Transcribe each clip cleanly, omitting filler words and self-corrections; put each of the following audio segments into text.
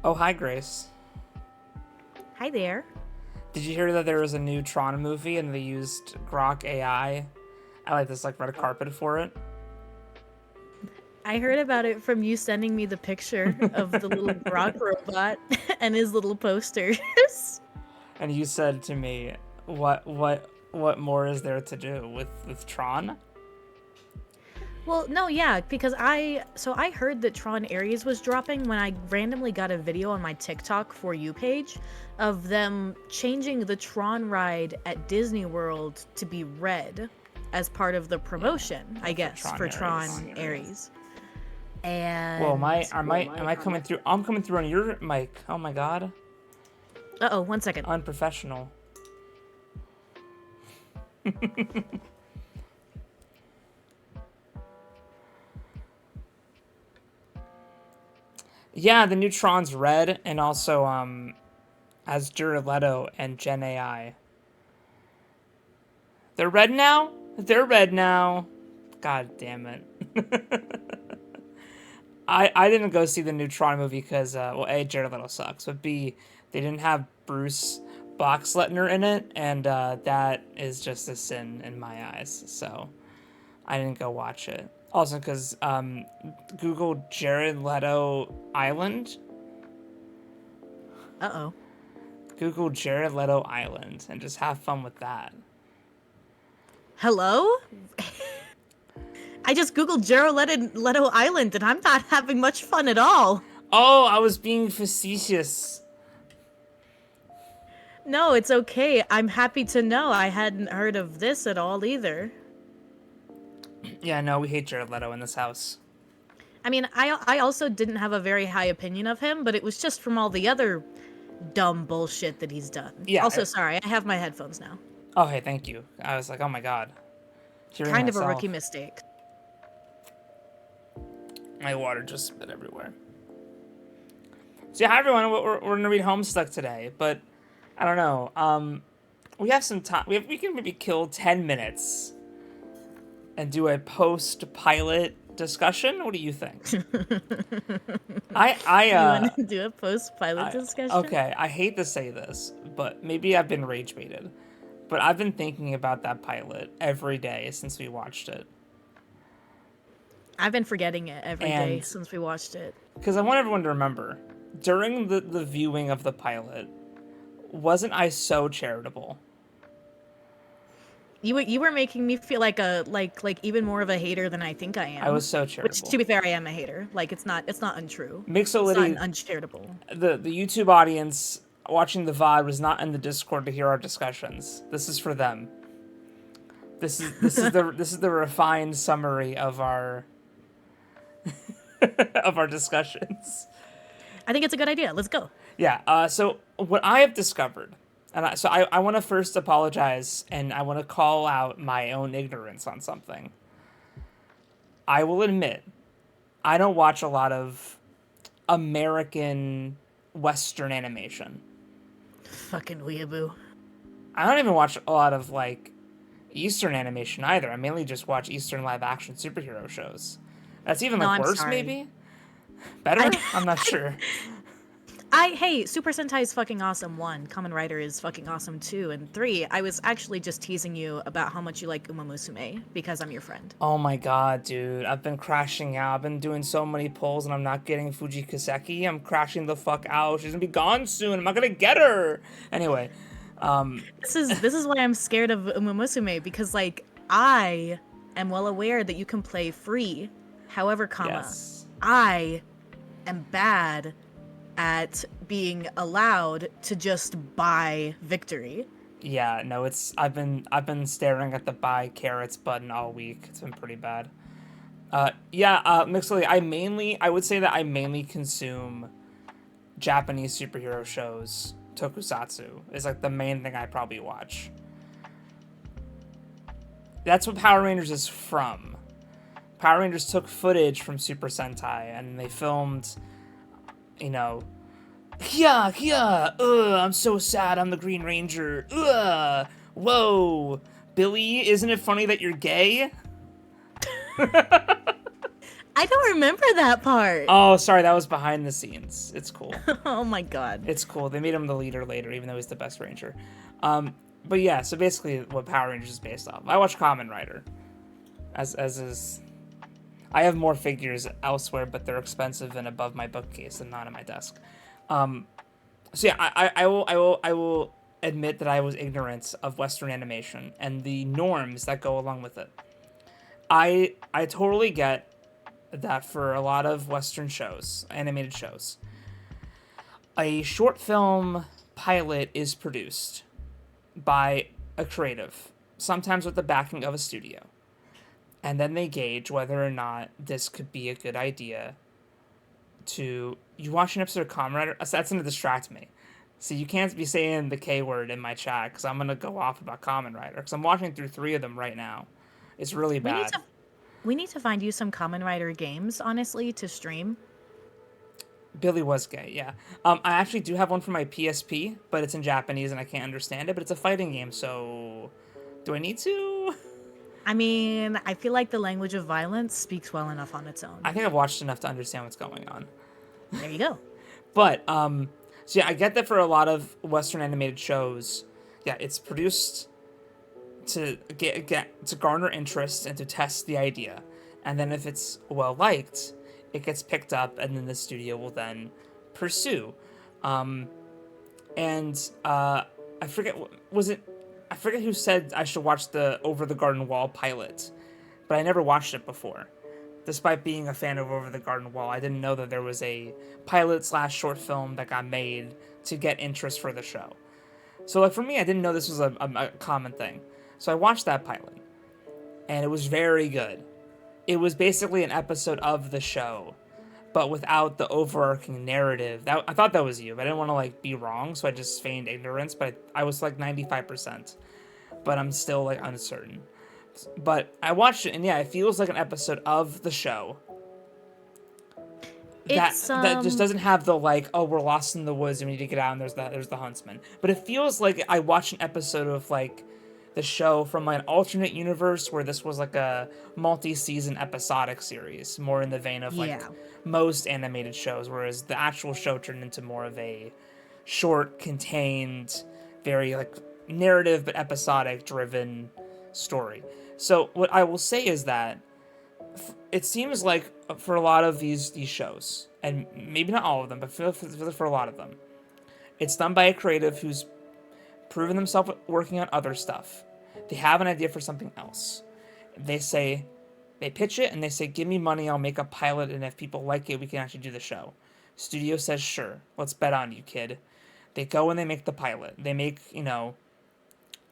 Oh, hi, Grace. Hi there. Did you hear that there was a new Tron movie and they used Grok AI? I like this like red carpet for it. I heard about it from you sending me the picture of the little Grok robot and his little posters. And you said to me, "What more is there to do with Tron?" Well, no, yeah, because I heard that Tron Ares was dropping when I randomly got a video on my TikTok For You page of them changing the Tron ride at Disney World to be red as part of the promotion, I For guess, Tron for Ares. Tron Ares. Well, And am I coming through? I'm coming through on your mic. Oh my god, uh-oh, one second. unprofessional. Yeah, the new Tron's red, and also has Jared Leto and Gen AI. They're red now. They're red now. God damn it. I didn't go see the new Tron movie because well, A, Jared Leto sucks, but B, they didn't have Bruce Boxleitner in it, and that is just a sin in my eyes. So I didn't go watch it. Also, because Google Jared Leto Island. Uh-oh. Google Jared Leto Island and just have fun with that. Hello? I just googled Leto Island and I'm not having much fun at all. Oh, I was being facetious. No, it's okay. I'm happy to know I hadn't heard of this at all either. Yeah, no, we hate Jared Leto in this house. I mean, I also didn't have a very high opinion of him, but it was just from all the other dumb bullshit that he's done. Yeah. Also, sorry, I have my headphones now. Oh, hey, thank you. I was like, oh my god. Hearing Kind of a myself. rookie mistake. My water just spit everywhere. So yeah, hi everyone. We're gonna read Homestuck today, but I don't know. We have some time. We can maybe kill 10 minutes and do a post-pilot discussion. What do you think? You want to do a post-pilot discussion? Okay, I hate to say this, but maybe I've been rage baited. But I've been thinking about that pilot every day since we watched it. I've been forgetting it every day since we watched it. Because I want everyone to remember, during the viewing of the pilot, wasn't I so charitable? You were making me feel like even more of a hater than I think I am. I was so Which, charitable. to be fair, I am a hater. Like it's not untrue. Mixolydian, It's not uncharitable. the YouTube audience watching the VOD was not in the Discord to hear our discussions. This is for them. This is the refined summary of our of our discussions. I think it's a good idea. Let's go. Yeah. So what I have discovered, and I want to first apologize, and I want to call out my own ignorance on something. I will admit, I don't watch a lot of American Western animation. Fucking weeaboo. I don't even watch a lot of like Eastern animation either. I mainly just watch Eastern live action superhero shows. That's even like I'm worse, sorry. maybe. Better? I'm not sure. Hey, Super Sentai is fucking awesome. 1, Kamen Rider is fucking awesome 2, and 3. I was actually just teasing you about how much you like Uma Musume because I'm your friend. Oh my god, dude. I've been crashing out. I've been doing so many pulls and I'm not getting Fuji Kaseki. I'm crashing the fuck out. She's gonna be gone soon. I'm not gonna get her. Anyway, This is why I'm scared of Uma Musume because like I am well aware that you can play free. However, yes. I am bad at being allowed to just buy victory. Yeah, no, I've been staring at the buy carrots button all week. It's been pretty bad. Mixly, I would say that I mainly consume Japanese superhero shows. Tokusatsu is like the main thing I probably watch. That's what Power Rangers is from. Power Rangers took footage from Super Sentai and they filmed, you know, I'm so sad, I'm the Green Ranger, whoa, Billy, isn't it funny that you're gay? I don't remember that part. Oh, sorry, that was behind the scenes. It's cool. Oh my god. It's cool. They made him the leader later, even though he's the best ranger. But yeah, so basically what Power Rangers is based off. I watch Kamen Rider. As is... I have more figures elsewhere, but they're expensive and above my bookcase and not on my desk. So yeah, I will admit that I was ignorant of Western animation and the norms that go along with it. I totally get that for a lot of Western shows, animated shows, a short film pilot is produced by a creative, sometimes with the backing of a studio. And then they gauge whether or not this could be a good idea to... You watch an episode of Kamen Rider? That's going to distract me. So you can't be saying the K word in my chat, because I'm going to go off about Kamen Rider, because I'm watching through 3 of them right now. It's really bad. We need to find you some Kamen Rider games, honestly, to stream. Billy was gay, yeah. I actually do have one for my PSP, but it's in Japanese and I can't understand it, but it's a fighting game, so... Do I need to? I mean, I feel like the language of violence speaks well enough on its own. I think I've watched enough to understand what's going on. There you go. But, so yeah, I get that for a lot of Western animated shows, yeah, it's produced to get to garner interest and to test the idea. And then if it's well-liked, it gets picked up, and then the studio will then pursue. I forget, I forget who said I should watch the Over the Garden Wall pilot, but I never watched it before. Despite being a fan of Over the Garden Wall, I didn't know that there was a pilot/short film that got made to get interest for the show. So, like, for me, I didn't know this was a common thing. So I watched that pilot, and it was very good. It was basically an episode of the show, but without the overarching narrative. I thought that was you, but I didn't want to, like, be wrong, so I just feigned ignorance, but I was, like, 95%. But I'm still, like, uncertain. But I watched it, and yeah, it feels like an episode of the show. That just doesn't have the, like, oh, we're lost in the woods and we need to get out, and there's the huntsman. But it feels like I watched an episode of, like, the show from, like, an alternate universe where this was, like, a multi-season episodic series, more in the vein of, like, most animated shows, whereas the actual show turned into more of a short, contained, very, like, narrative but episodic driven story. So what I will say is that it seems like for a lot of these shows, and maybe not all of them, but for a lot of them, it's done by a creative who's proven themselves working on other stuff. They have an idea for something else. They pitch it and they say, give me money, I'll make a pilot, and if people like it, we can actually do the show. Studio says, sure, let's bet on you, kid. They go and they make the pilot. They make,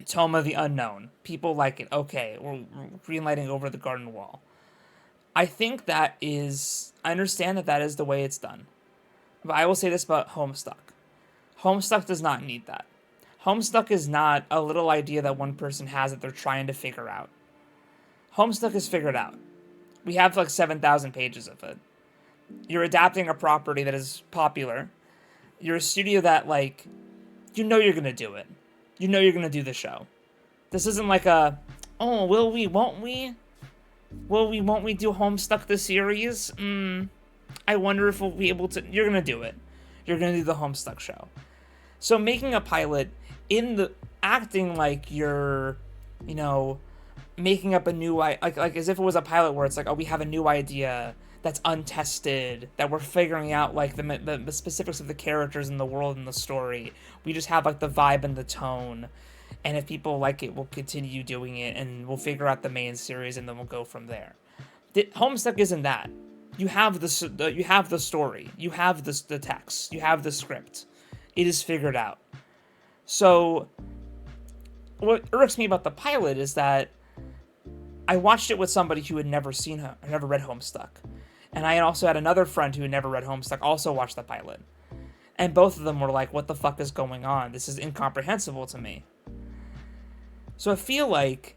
Toma the Unknown. People like it. Okay, we're greenlighting Over the Garden Wall. I think I understand that is the way it's done. But I will say this about Homestuck. Homestuck does not need that. Homestuck is not a little idea that one person has that they're trying to figure out. Homestuck is figured out. We have like 7,000 pages of it. You're adapting a property that is popular. You're a studio that, like, you're going to do it. You're going to do the show. This isn't like will we, won't we? Will we, won't we do Homestuck the series? I wonder if we'll be able to. You're going to do it. You're going to do the Homestuck show. So making a pilot acting like you're, making up a new, like as if it was a pilot where it's like, oh, we have a new idea that's untested, that we're figuring out, like, the specifics of the characters in the world and the story. We just have, like, the vibe and the tone, and if people like it, we'll continue doing it, and we'll figure out the main series, and then we'll go from there. Homestuck isn't that. You have the story, you have the text, you have the script. It is figured out. So what irks me about the pilot is that I watched it with somebody who had never read Homestuck. And I also had another friend who had never read Homestuck also watch the pilot. And both of them were like, what the fuck is going on? This is incomprehensible to me. So I feel like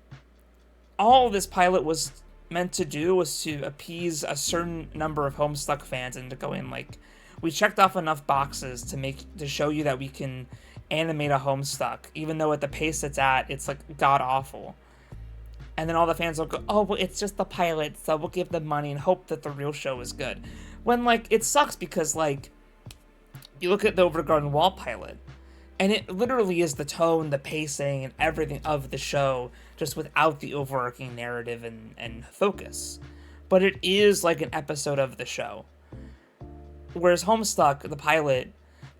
all this pilot was meant to do was to appease a certain number of Homestuck fans and to go in like, we checked off enough boxes to show you that we can animate a Homestuck, even though at the pace it's at, it's like god awful. And then all the fans will go, oh, well, it's just the pilot, so we'll give them money and hope that the real show is good. When, like, it sucks because, like, you look at the Over Garden Wall pilot, and it literally is the tone, the pacing, and everything of the show, just without the overarching narrative and focus. But it is like an episode of the show. Whereas Homestuck, the pilot,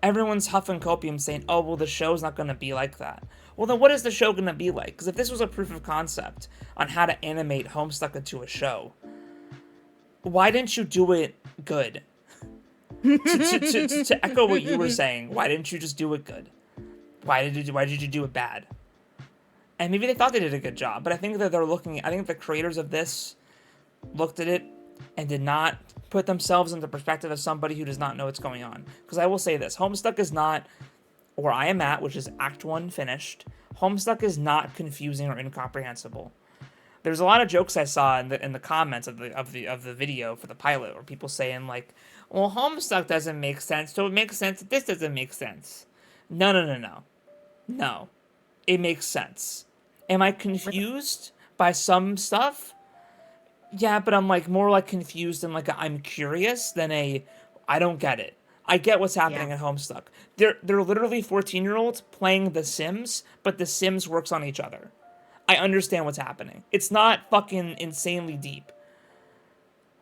everyone's huffing copium saying, oh, well, the show's not going to be like that. Well, then what is the show going to be like? Because if this was a proof of concept on how to animate Homestuck into a show, why didn't you do it good? To echo what you were saying, why didn't you just do it good? Why did you do it bad? And maybe they thought they did a good job, but I think that I think the creators of this looked at it and did not put themselves in the perspective of somebody who does not know what's going on. Because I will say this, Homestuck is not where I am at, which is Act 1 finished. Homestuck is not confusing or incomprehensible. There's a lot of jokes I saw in the comments of the video for the pilot, where people saying like, well, Homestuck doesn't make sense, so it makes sense that this doesn't make sense. No. It makes sense. Am I confused by some stuff? Yeah, but I'm like more like confused and like I'm curious than I don't get it. I get what's happening at Homestuck. They're literally 14-year-olds playing The Sims, but The Sims works on each other. I understand what's happening. It's not fucking insanely deep.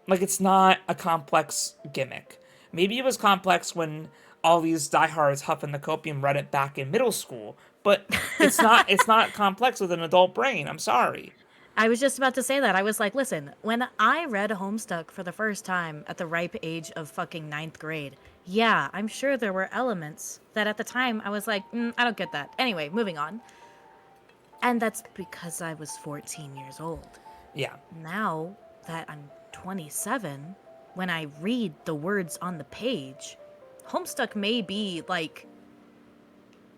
Like, it's not a complex gimmick. Maybe it was complex when all these diehards huffing the copium read it back in middle school, but it's not complex with an adult brain. I'm sorry. I was just about to say that. I was like, listen, when I read Homestuck for the first time at the ripe age of fucking 9th grade, yeah, I'm sure there were elements that at the time I was like, I don't get that. Anyway, moving on. And that's because I was 14 years old. Yeah. Now that I'm 27, when I read the words on the page, Homestuck may be, like,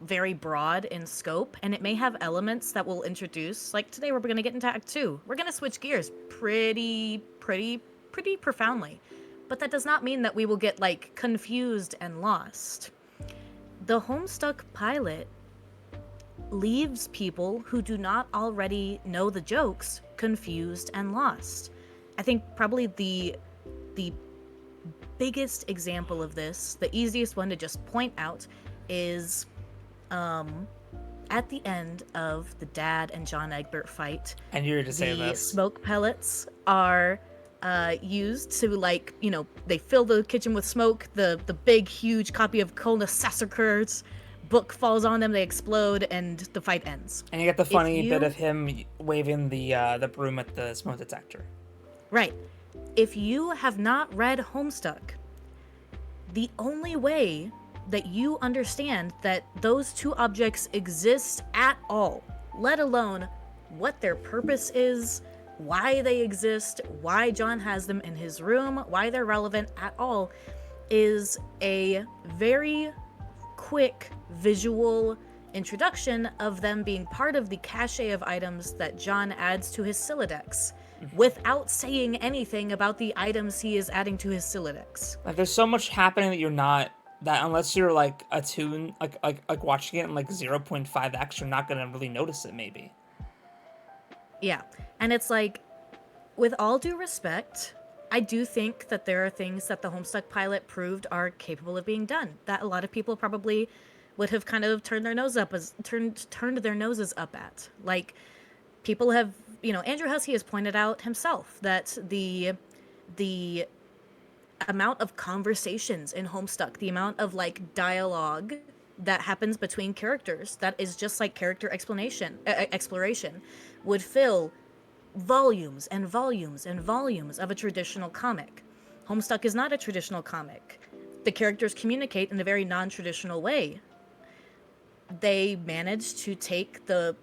very broad in scope, and it may have elements that will introduce, like today we're going to get into Act 2. We're going to switch gears pretty profoundly. But that does not mean that we will get, like, confused and lost. The Homestuck pilot leaves people who do not already know the jokes confused and lost. I think probably the biggest example of this, the easiest one to just point out, is at the end of the Dad and John Egbert fight. And you're to say this. The smoke pellets are used to, like, you know, they fill the kitchen with smoke. The big, huge copy of Kona Sasserkur's book falls on them, they explode, and the fight ends. And you get the funny bit of him waving the broom at the smoke detector. Right. If you have not read Homestuck, the only way that you understand that those two objects exist at all, let alone what their purpose is, why they exist, why John has them in his room, why they're relevant at all, is a very quick visual introduction of them being part of the cache of items that John adds to his Sylladex, without saying anything about the items he is adding to his Sylladex. Like, there's so much happening that you're not, that unless you're like attuned, like watching it in like 0.5x, you're not gonna really notice it, maybe. Yeah, and it's like, with all due respect, I do think that there are things that the Homestuck pilot proved are capable of being done, that a lot of people probably would have kind of turned their noses up at. Like, people have, you know, Andrew Hussey has pointed out himself that the amount of conversations in Homestuck, the amount of, like, dialogue that happens between characters that is just like character exploration, would fill volumes and volumes and volumes of a traditional comic. Homestuck is not a traditional comic. The characters communicate in a very non-traditional way. They managed to take the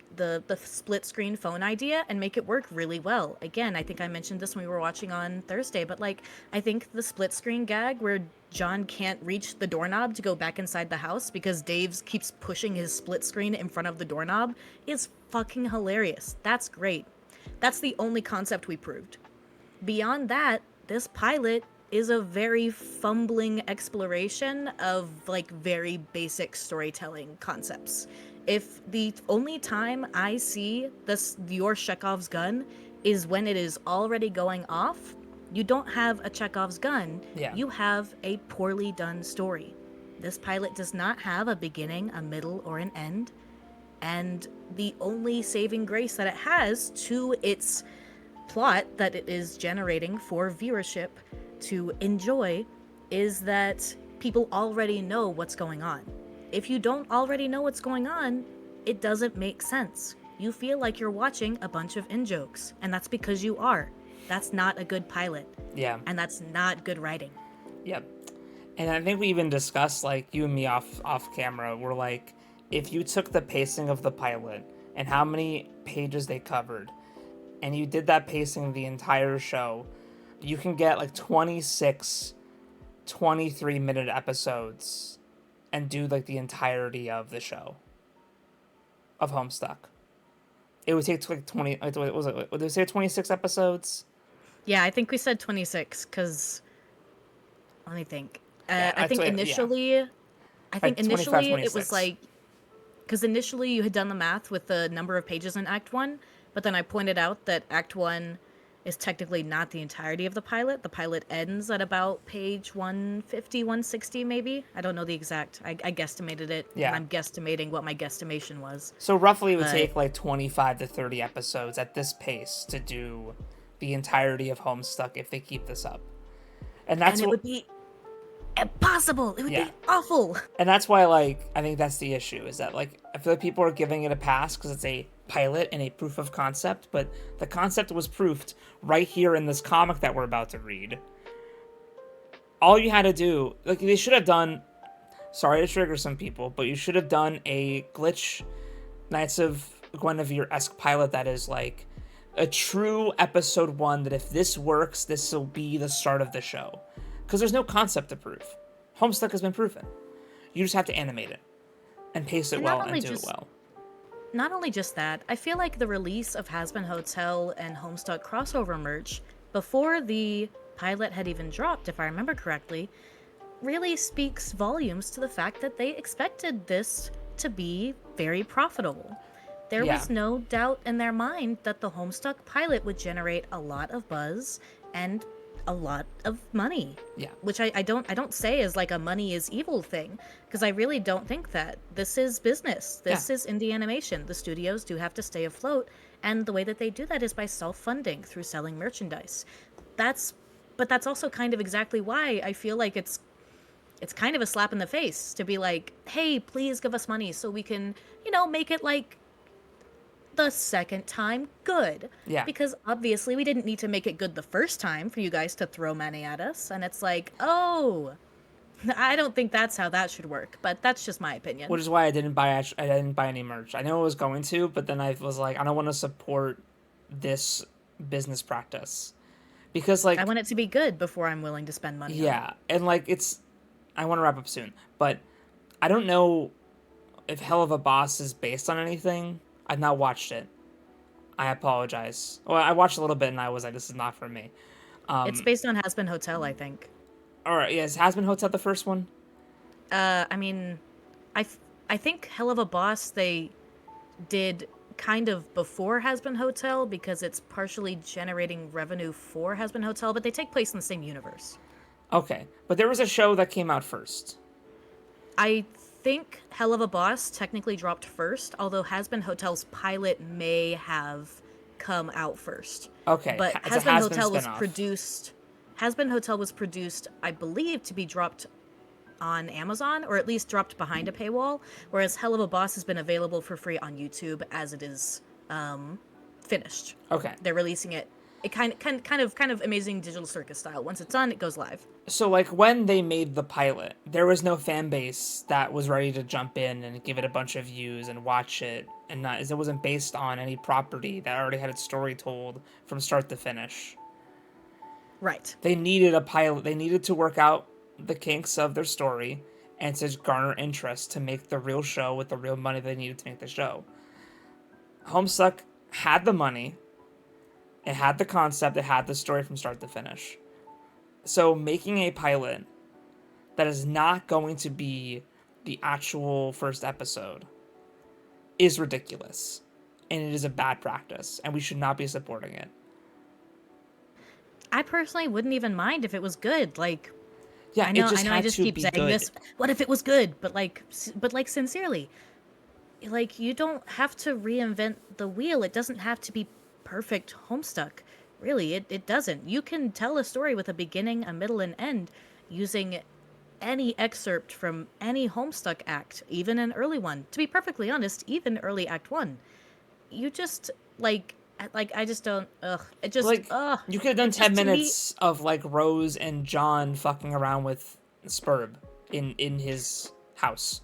split screen phone idea and make it work really well. Again, I think I mentioned this when we were watching on Thursday, but, like, I think the split screen gag where John can't reach the doorknob to go back inside the house because Dave keeps pushing his split screen in front of the doorknob is fucking hilarious. That's great. That's the only concept we proved. Beyond that, this pilot is a very fumbling exploration of, like, very basic storytelling concepts. If the only time I see your Chekhov's gun is when it is already going off, you don't have a Chekhov's gun. Yeah. You have a poorly done story. This pilot does not have a beginning, a middle, or an end. And the only saving grace that it has to its plot that it is generating for viewership to enjoy is that people already know what's going on. If you don't already know what's going on, it doesn't make sense. You feel like you're watching a bunch of in-jokes, and that's because you are. That's not a good pilot. Yeah. And that's not good writing. Yep. And I think we even discussed, like, you and me off camera, we're like, if you took the pacing of the pilot and how many pages they covered, and you did that pacing the entire show, you can get like 26, 23-minute episodes and do like the entirety of the show of Homestuck. It would take like 20, what was it? Would they say 26 episodes? Yeah, I think we said 26 because let me think. Yeah, I think initially, I think Like 25, initially it 26. was like, because initially you had done the math with the number of pages in Act 1, but then I pointed out that Act 1 is technically not the entirety of the pilot. The pilot ends at about page 150, 160 maybe. I don't know the exact. I guesstimated it, Yeah. and I'm guesstimating what my guesstimation was. So roughly it would take like 25 to 30 episodes at this pace to do the entirety of Homestuck if they keep this up. And that's it would be impossible. It would be awful. And that's why, like, I think that's the issue, is that, like, I feel like people are giving it a pass because it's a pilot and a proof of concept, but the concept was proofed right here in this comic that we're about to read. All you had to do, like, they should have done, sorry to trigger some people, but you should have done a Glitch Knights of Guinevere-esque pilot that is, like, a true episode 1 that if this works, this will be the start of the show. Because there's no concept to prove. Homestuck has been proven. You just have to animate it and pace it well and do it well. Not only just that, I feel like the release of Hazbin Hotel and Homestuck crossover merch before the pilot had even dropped, if I remember correctly, really speaks volumes to the fact that they expected this to be very profitable. There was no doubt in their mind that the Homestuck pilot would generate a lot of buzz and a lot of money. Yeah. Which I don't say as like a money is evil thing, because I really don't think that. This is business. This is indie animation. The studios do have to stay afloat, and the way that they do that is by self-funding through selling merchandise. But that's also kind of exactly why I feel like it's kind of a slap in the face to be like, hey, please give us money so we can, make it like the second time good. Yeah. Because obviously we didn't need to make it good the first time for you guys to throw money at us. And it's like, oh, I don't think that's how that should work. But that's just my opinion. Which is why I didn't buy any merch. I know I was going to, but then I was like, I don't want to support this business practice. Because, like, I want it to be good before I'm willing to spend money. Yeah. And, like, I want to wrap up soon. But I don't know if Hell of a Boss is based on anything. I've not watched it. I apologize. Well, I watched a little bit and I was like, this is not for me. It's based on Hazbin Hotel, I think. Alright, yes. Hazbin Hotel the first one? I mean, I think Hell of a Boss they did kind of before Hazbin Hotel because it's partially generating revenue for Hazbin Hotel, but they take place in the same universe. Okay. But there was a show that came out first. I think Hell of a Boss technically dropped first, although Hazbin Hotel's pilot may have come out first. Okay. But Hazbin Hotel was produced, I believe, to be dropped on Amazon, or at least dropped behind a paywall, whereas Hell of a Boss has been available for free on YouTube as it is finished. Okay. They're releasing it kind of Amazing Digital Circus style. Once it's done, it goes live. So, like, when they made the pilot, there was no fan base that was ready to jump in and give it a bunch of views and watch it, and it wasn't based on any property that already had its story told from start to finish. Right. They needed a pilot. They needed to work out the kinks of their story and to garner interest to make the real show with the real money they needed to make the show. Homestuck had the money. It had the concept, it had the story from start to finish. So making a pilot that is not going to be the actual first episode is ridiculous, and it is a bad practice, and we should not be supporting it. I personally wouldn't even mind if it was good. Like, Yeah, I know, it just I had just to keep be saying good. this. What if it was good? But like sincerely, like you don't have to reinvent the wheel. It doesn't have to be perfect Homestuck. Really, it doesn't. You can tell a story with a beginning, a middle, and end using any excerpt from any Homestuck act, even an early one. To be perfectly honest, even early Act 1. You just like I just don't it just Like, you could have done it 10 just to me minutes of, like, Rose and John fucking around with Spurb in his house.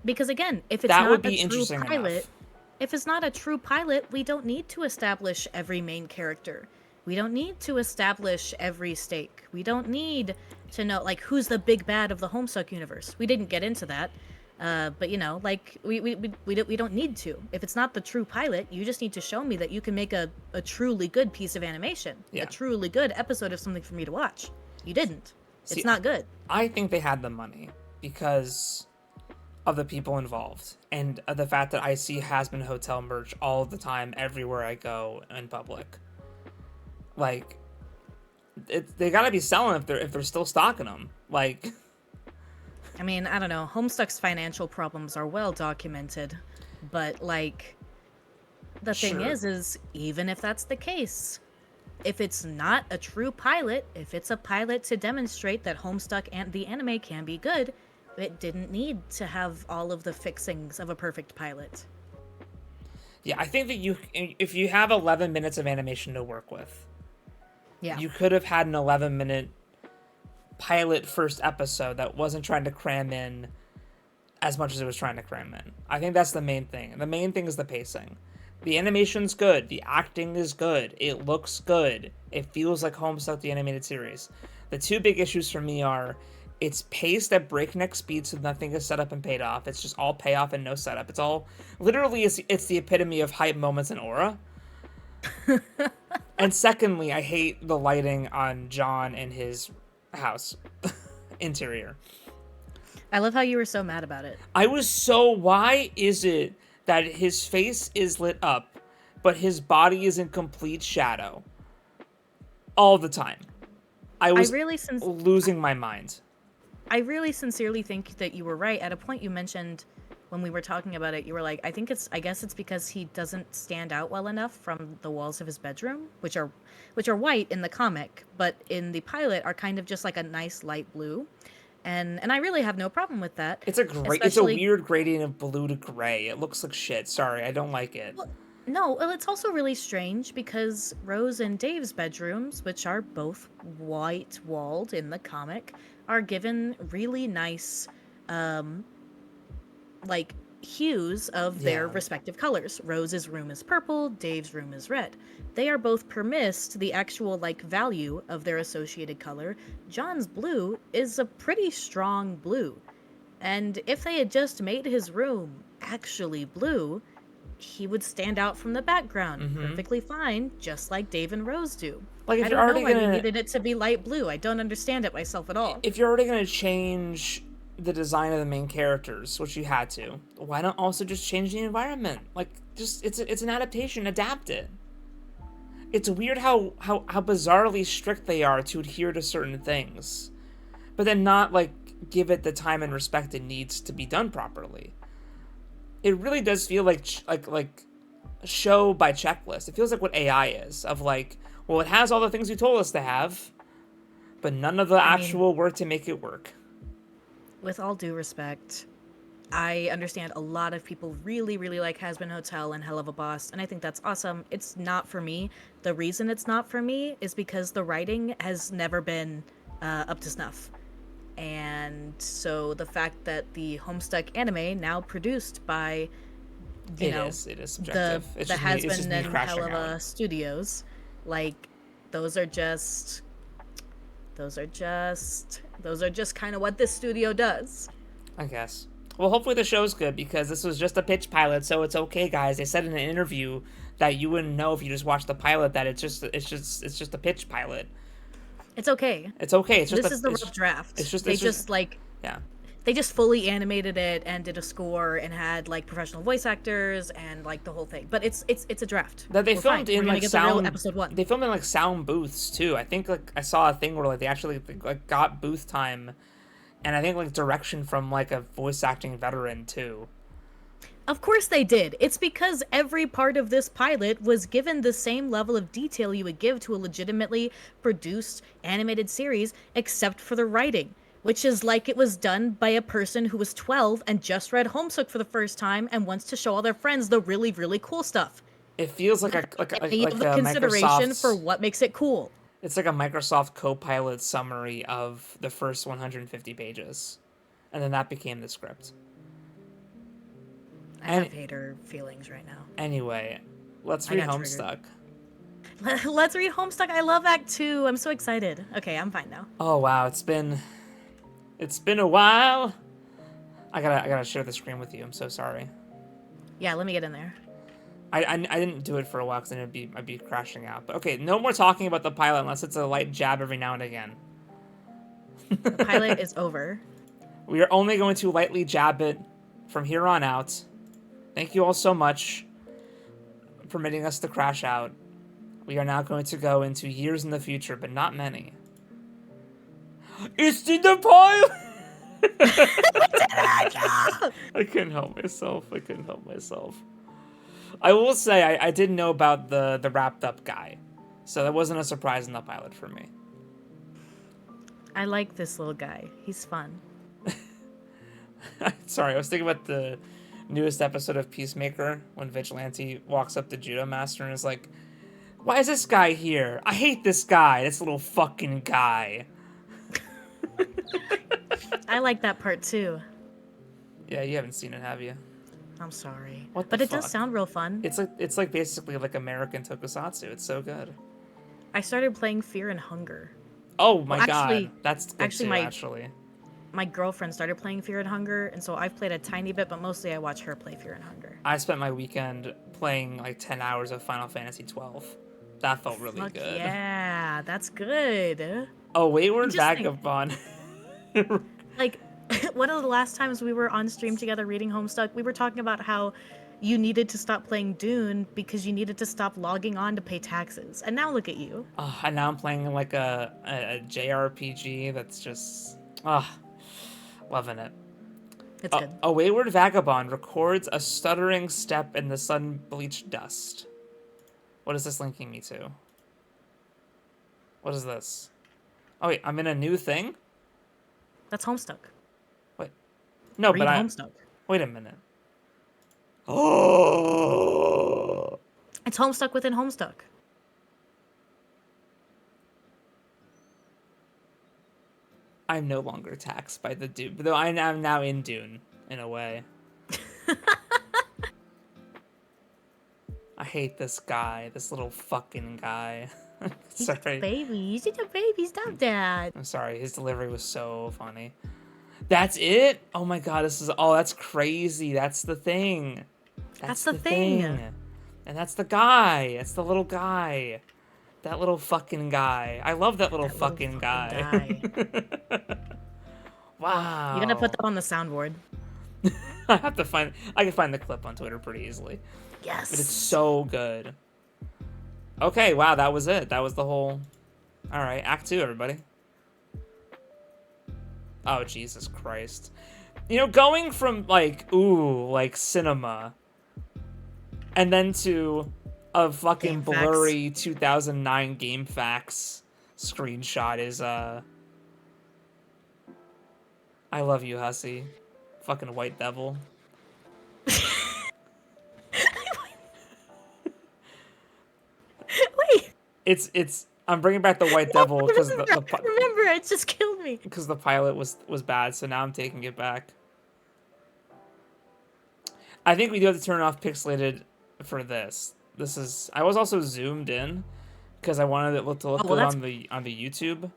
because again, if it's That would not a be true interesting pilot, enough. if it's not a true pilot, we don't need to establish every main character. We don't need to establish every stake. We don't need to know like who's the big bad of the Homestuck universe. We didn't get into that. But you know, like we don't need to. If it's not the true pilot, you just need to show me that you can make a truly good piece of animation, Yeah. a truly good episode of something for me to watch. You didn't. See, It's not good. I think they had the money because of the people involved and the fact that I see Has-Been Hotel merch all the time everywhere I go in public. Like, they gotta be selling if they're still stocking them. Like, I mean, I don't know. Homestuck's financial problems are well documented, but like the thing Sure. is even if that's the case, if it's not a true pilot, if it's a pilot to demonstrate that Homestuck and the anime can be good, it didn't need to have all of the fixings of a perfect pilot. yeah, I think that if you have 11 minutes of animation to work with, Yeah. you could have had an 11-minute pilot first episode that wasn't trying to cram in as much as it was trying to cram in. I think that's the main thing. The main thing is the pacing. The animation's good. The acting is good. It looks good. It feels like Homestuck, the animated series. The two big issues for me are it's paced at breakneck speed, so nothing is set up and paid off. It's just all payoff and no setup. It's all literally it's the epitome of hype moments and aura. And secondly, I hate the lighting on John and his house interior. I love how you were so mad about it. I was so, why is it that his face is lit up, but his body is in complete shadow all the time? I was losing my mind. I really sincerely think that you were right. At a point you mentioned when we were talking about it, you were like, I guess it's because he doesn't stand out well enough from the walls of his bedroom, which are white in the comic, but in the pilot are kind of just like a nice light blue. And I really have no problem with that. It's a weird gradient of blue to gray. It looks like shit. Sorry, I don't like it. Well, it's also really strange because Rose and Dave's bedrooms, which are both white walled in the comic, are given really nice like hues of their respective colors. Rose's room is purple, Dave's room is red. They are both permissed the actual like value of their associated color. John's blue is a pretty strong blue. And if they had just made his room actually blue, he would stand out from the background perfectly fine, just like Dave and Rose do. Like, if I you're don't already know why gonna, we needed it to be light blue. I don't understand it myself at all. If you're already gonna change the design of the main characters, which you had to, why not also just change the environment? Like, just it's an adaptation. Adapt it. It's weird how bizarrely strict they are to adhere to certain things, but then not like give it the time and respect it needs to be done properly. It really does feel like show by checklist. It feels like what AI is, of like, well, it has all the things you told us to have, but none of the actual work to make it work. With all due respect, I understand a lot of people really, really like Has-Been Hotel and Hell of a Boss, and I think that's awesome. It's not for me. The reason it's not for me is because the writing has never been up to snuff. And so the fact that the Homestuck anime, now produced by, It is subjective. the Has-Been and Hell of a Studios, like, those are just kind of what this studio does. I guess. Well, hopefully the show's good, because this was just a pitch pilot, so it's okay, guys. They said in an interview that you wouldn't know if you just watched the pilot that it's just a pitch pilot. It's okay. It's okay. It's just this is the rough draft. It's just they just yeah. They just fully animated it and did a score and had like professional voice actors and like the whole thing. But it's a draft. That they We're filmed fine. We're in gonna like get the real sound. episode 1. They filmed in like sound booths too. I think like I saw a thing where like they actually like got booth time, and I think like direction from like a voice acting veteran too. Of course they did. It's because every part of this pilot was given the same level of detail you would give to a legitimately produced animated series, except for the writing, which is like it was done by a person who was 12 and just read Homestuck for the first time and wants to show all their friends the really, really cool stuff. It feels like Any of like the a consideration for Microsoft's. what makes it cool. It's like a Microsoft Copilot summary of the first 150 pages, and then that became the script. I have hater feelings right now. Anyway, let's read Homestuck. Let's read Homestuck. I love Act 2. I'm so excited. Okay, I'm fine now. Oh wow, it's been a while. I gotta share the screen with you. I'm so sorry. Yeah, let me get in there. I didn't do it for a while because then I'd be crashing out. But okay, no more talking about the pilot unless it's a light jab every now and again. The pilot is over. We are only going to lightly jab it from here on out. Thank you all so much for permitting us to crash out. We are now going to go into years in the future, but not many. It's in the pilot! I couldn't help myself. I will say I didn't know about the wrapped up guy, so that wasn't a surprise in the pilot for me. I like this little guy. He's fun. Sorry, I was thinking about the newest episode of Peacemaker when Vigilante walks up to Judo Master and is like, "Why is this guy here? I hate this guy. This little fucking guy." I like that part too. Yeah, you haven't seen it, have you? I'm sorry. What the But it fuck? does sound real fun. It's like basically like American Tokusatsu. It's so good. I started playing Fear and Hunger. Oh my actually- god, that's good actually, too, my- actually. My girlfriend started playing Fear and Hunger, and so I've played a tiny bit, but mostly I watch her play Fear and Hunger. I spent my weekend playing like 10 hours of Final Fantasy 12. That felt really Fuck good. yeah, that's good. Oh, Wayward Interesting. Vagabond. Like, one of the last times we were on stream together reading Homestuck, we were talking about how you needed to stop playing Dune because you needed to stop logging on to pay taxes. And now look at you. Oh, and now I'm playing like a JRPG that's just loving it. It's good. A Wayward Vagabond records a stuttering step in the sun-bleached dust. What is this linking me to? What is this? Oh wait, I'm in a new thing? That's Homestuck. Wait. No, Read but Homestuck. Wait a minute. Oh! It's Homestuck within Homestuck. I'm no longer taxed by the Dune, though I'm now in Dune, in a way. I hate this guy, this little fucking guy. He's a baby. He's a baby. Stop that. I'm sorry, his delivery was so funny. That's it? Oh my god, that's crazy. That's the thing. That's the thing. And that's the guy. It's the little guy. That little fucking guy. I love that little fucking guy. Wow. You're gonna put that on the soundboard. I can find the clip on Twitter pretty easily. Yes. But it's so good. Okay, wow, that was it. That was the whole... Alright, Act 2, everybody. Oh, Jesus Christ. You know, going from, like, ooh, like, cinema, and then to a fucking blurry 2009 GameFAQs screenshot is, I love you, Hussy. Fucking white devil. Wait. It's I'm bringing back the white devil because remember, it just killed me. Because the pilot was bad, so now I'm taking it back. I think we do have to turn off pixelated for this. I was also zoomed in because I wanted it to look good on the YouTube.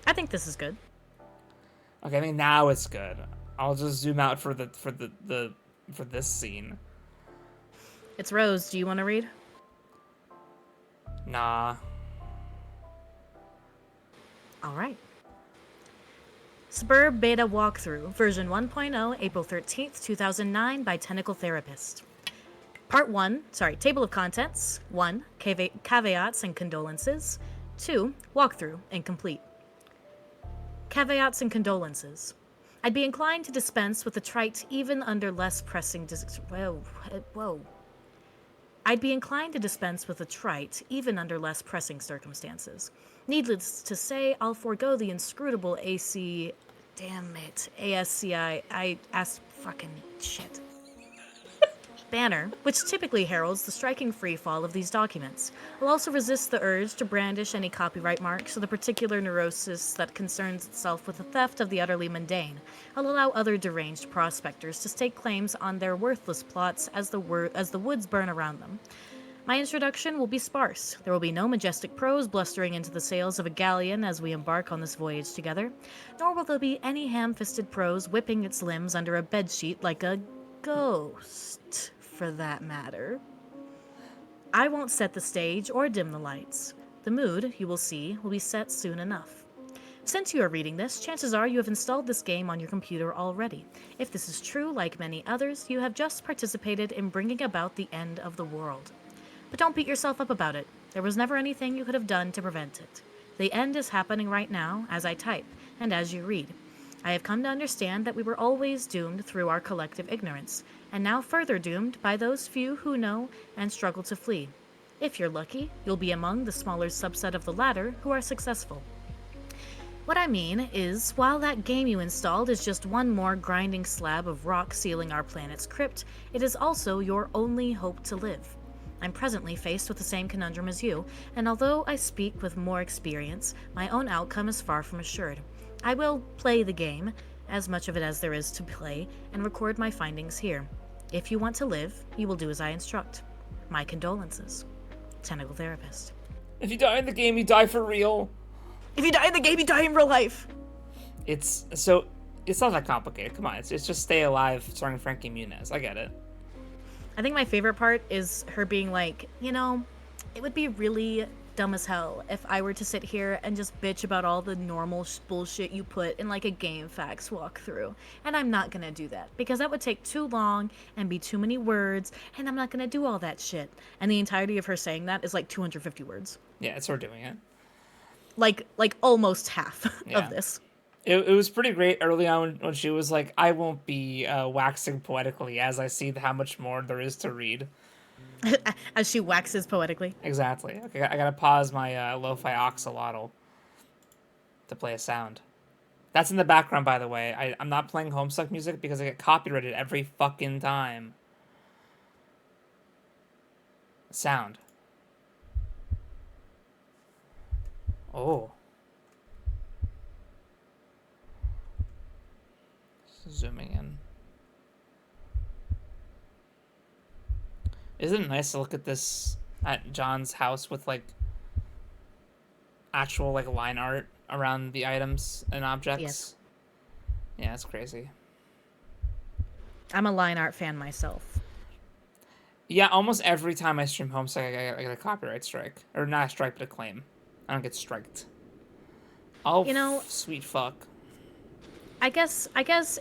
I think this is good. Okay, I think now it's good. I'll just zoom out for this scene. It's Rose. Do you want to read? Nah. All right. Spur Beta Walkthrough, version 1.0, April 13th, 2009, by Tentacle Therapist. Table of Contents. 1. Caveats and condolences. 2. Walkthrough, incomplete. Caveats and condolences. I'd be inclined to dispense with the trite even under less pressing I'd be inclined to dispense with the trite even under less pressing circumstances. Needless to say, I'll forego the inscrutable ASCII. I asked fucking shit. Banner, which typically heralds the striking freefall of these documents. I'll also resist the urge to brandish any copyright marks or the particular neurosis that concerns itself with the theft of the utterly mundane. I'll allow other deranged prospectors to stake claims on their worthless plots as the woods burn around them. My introduction will be sparse. There will be no majestic prose blustering into the sails of a galleon as we embark on this voyage together, nor will there be any ham-fisted prose whipping its limbs under a bedsheet like a ghost, for that matter. I won't set the stage or dim the lights. The mood, you will see, will be set soon enough. Since you are reading this, chances are you have installed this game on your computer already. If this is true, like many others, you have just participated in bringing about the end of the world. But don't beat yourself up about it. There was never anything you could have done to prevent it. The end is happening right now, as I type, and as you read. I have come to understand that we were always doomed through our collective ignorance, and now further doomed by those few who know and struggle to flee. If you're lucky, you'll be among the smaller subset of the latter who are successful. What I mean is, while that game you installed is just one more grinding slab of rock sealing our planet's crypt, it is also your only hope to live. I'm presently faced with the same conundrum as you, and although I speak with more experience, my own outcome is far from assured. I will play the game, as much of it as there is to play, and record my findings here. If you want to live, you will do as I instruct. My condolences. Tentacle Therapist. If you die in the game, you die for real. If you die in the game, you die in real life. It's not that complicated. Come on, it's just Stay Alive starring Frankie Muniz. I get it. I think my favorite part is her being like, it would be really dumb as hell if I were to sit here and just bitch about all the normal bullshit you put in like a game facts walkthrough. And I'm not gonna do that because that would take too long and be too many words, and I'm not gonna do all that shit. And the entirety of her saying that is like 250 words. Yeah, it's her doing it. Like almost half of this. It was pretty great early on when she was like, I won't be waxing poetically as I see how much more there is to read. As she waxes poetically. Exactly. Okay, I gotta pause my lo-fi axolotl to play a sound. That's in the background, by the way. I'm not playing Homestuck music because I get copyrighted every fucking time. Sound. Oh. Zooming in. Isn't it nice to look at this at John's house with like actual like line art around the items and objects? Yes. Yeah, it's crazy. I'm a line art fan myself. Yeah, almost every time I stream Homestuck, I get a copyright strike. Or not a strike, but a claim. I don't get striked. Oh, sweet fuck. I guess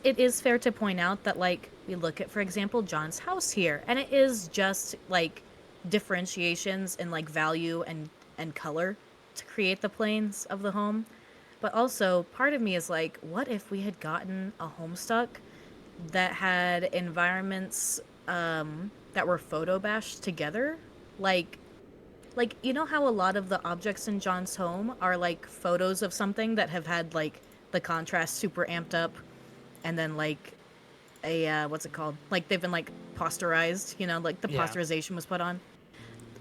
it is fair to point out that, like, we look at, for example, John's house here, and it is just, like, differentiations in, like, value and color to create the planes of the home. But also, part of me is like, what if we had gotten a Homestuck that had environments that were photo bashed together? Like, you know how a lot of the objects in John's home are, like, photos of something that have had, like, the contrast super amped up, and then like a what's it called? Like they've been like posterized, like the posterization was put on.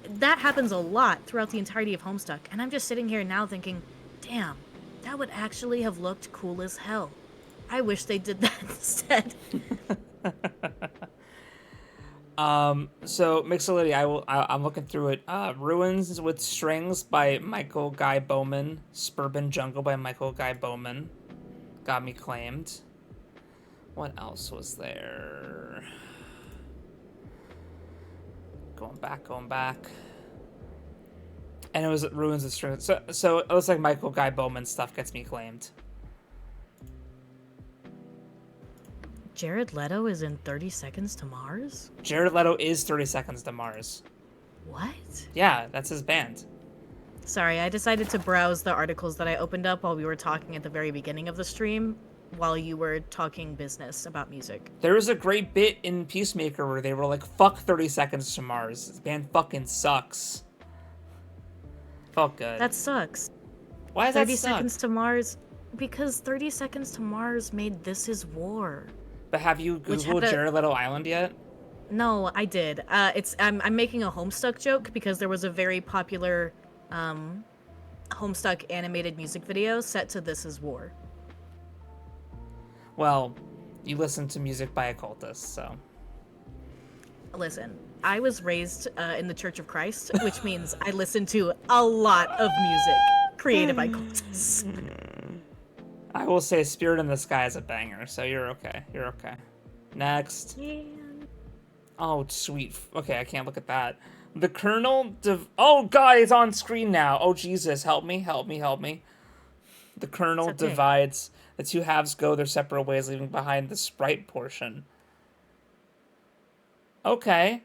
That happens a lot throughout the entirety of Homestuck, and I'm just sitting here now thinking, damn, that would actually have looked cool as hell. I wish they did that instead. So Mixolity, I'm looking through it. Ruins with Strings by Michael Guy Bowman. Suburban Jungle by Michael Guy Bowman. Got me claimed. What else was there? Going back. And it was Ruins with Strings. So it looks like Michael Guy Bowman stuff gets me claimed. Jared Leto is in 30 Seconds to Mars? Jared Leto is 30 Seconds to Mars. What? Yeah, that's his band. Sorry, I decided to browse the articles that I opened up while we were talking at the very beginning of the stream, while you were talking business about music. There was a great bit in Peacemaker where they were like, fuck 30 Seconds to Mars. This band fucking sucks. Felt good. That sucks. Why does that 30 suck? Seconds to Mars... Because 30 Seconds to Mars made This Is War. But have you Googled Jared Leto Island yet? No, I did. I'm making a Homestuck joke because there was a very popular Homestuck animated music video set to This Is War. Well, you listen to music by occultists, so... Listen, I was raised in the Church of Christ, which means I listen to a lot of music created by cultists. I will say Spirit in the Sky is a banger, so you're okay. You're okay. Next. Man. Oh, sweet. Okay, I can't look at that. The kernel... Oh, God, it's on screen now. Oh, Jesus, help me, help me, help me. The kernel divides. The two halves go their separate ways, leaving behind the sprite portion. Okay.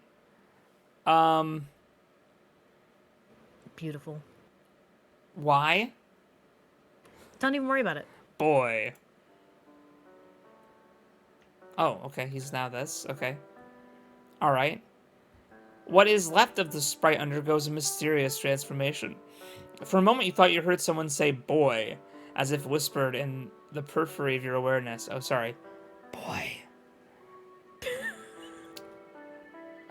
Beautiful. Why? Don't even worry about it. Boy. Oh, okay, he's now this. Okay. Alright. What is left of the sprite undergoes a mysterious transformation. For a moment, you thought you heard someone say boy, as if whispered in the periphery of your awareness. Oh, sorry. Boy.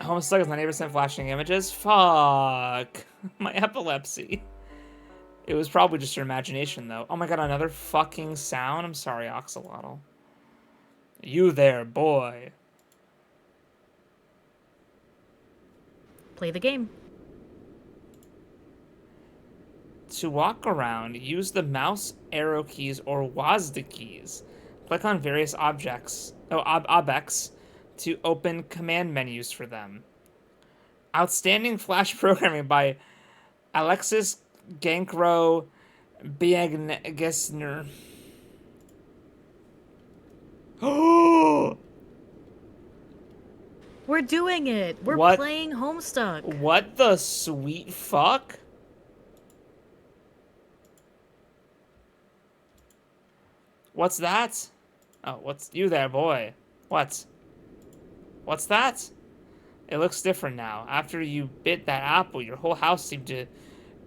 Homestuck is 90% flashing images? Fuck. My epilepsy. It was probably just your imagination, though. Oh my god, another fucking sound? I'm sorry, Oxalotl. You there, boy. Play the game. To walk around, use the mouse arrow keys or WASD keys. Click on various objects to open command menus for them. Outstanding Flash programming by Alexis Gankro Biagnesner. Oh! We're doing it. We're playing Homestuck. What the sweet fuck? What's that? Oh, what's you there, boy? What? What's that? It looks different now. After you bit that apple, your whole house seemed to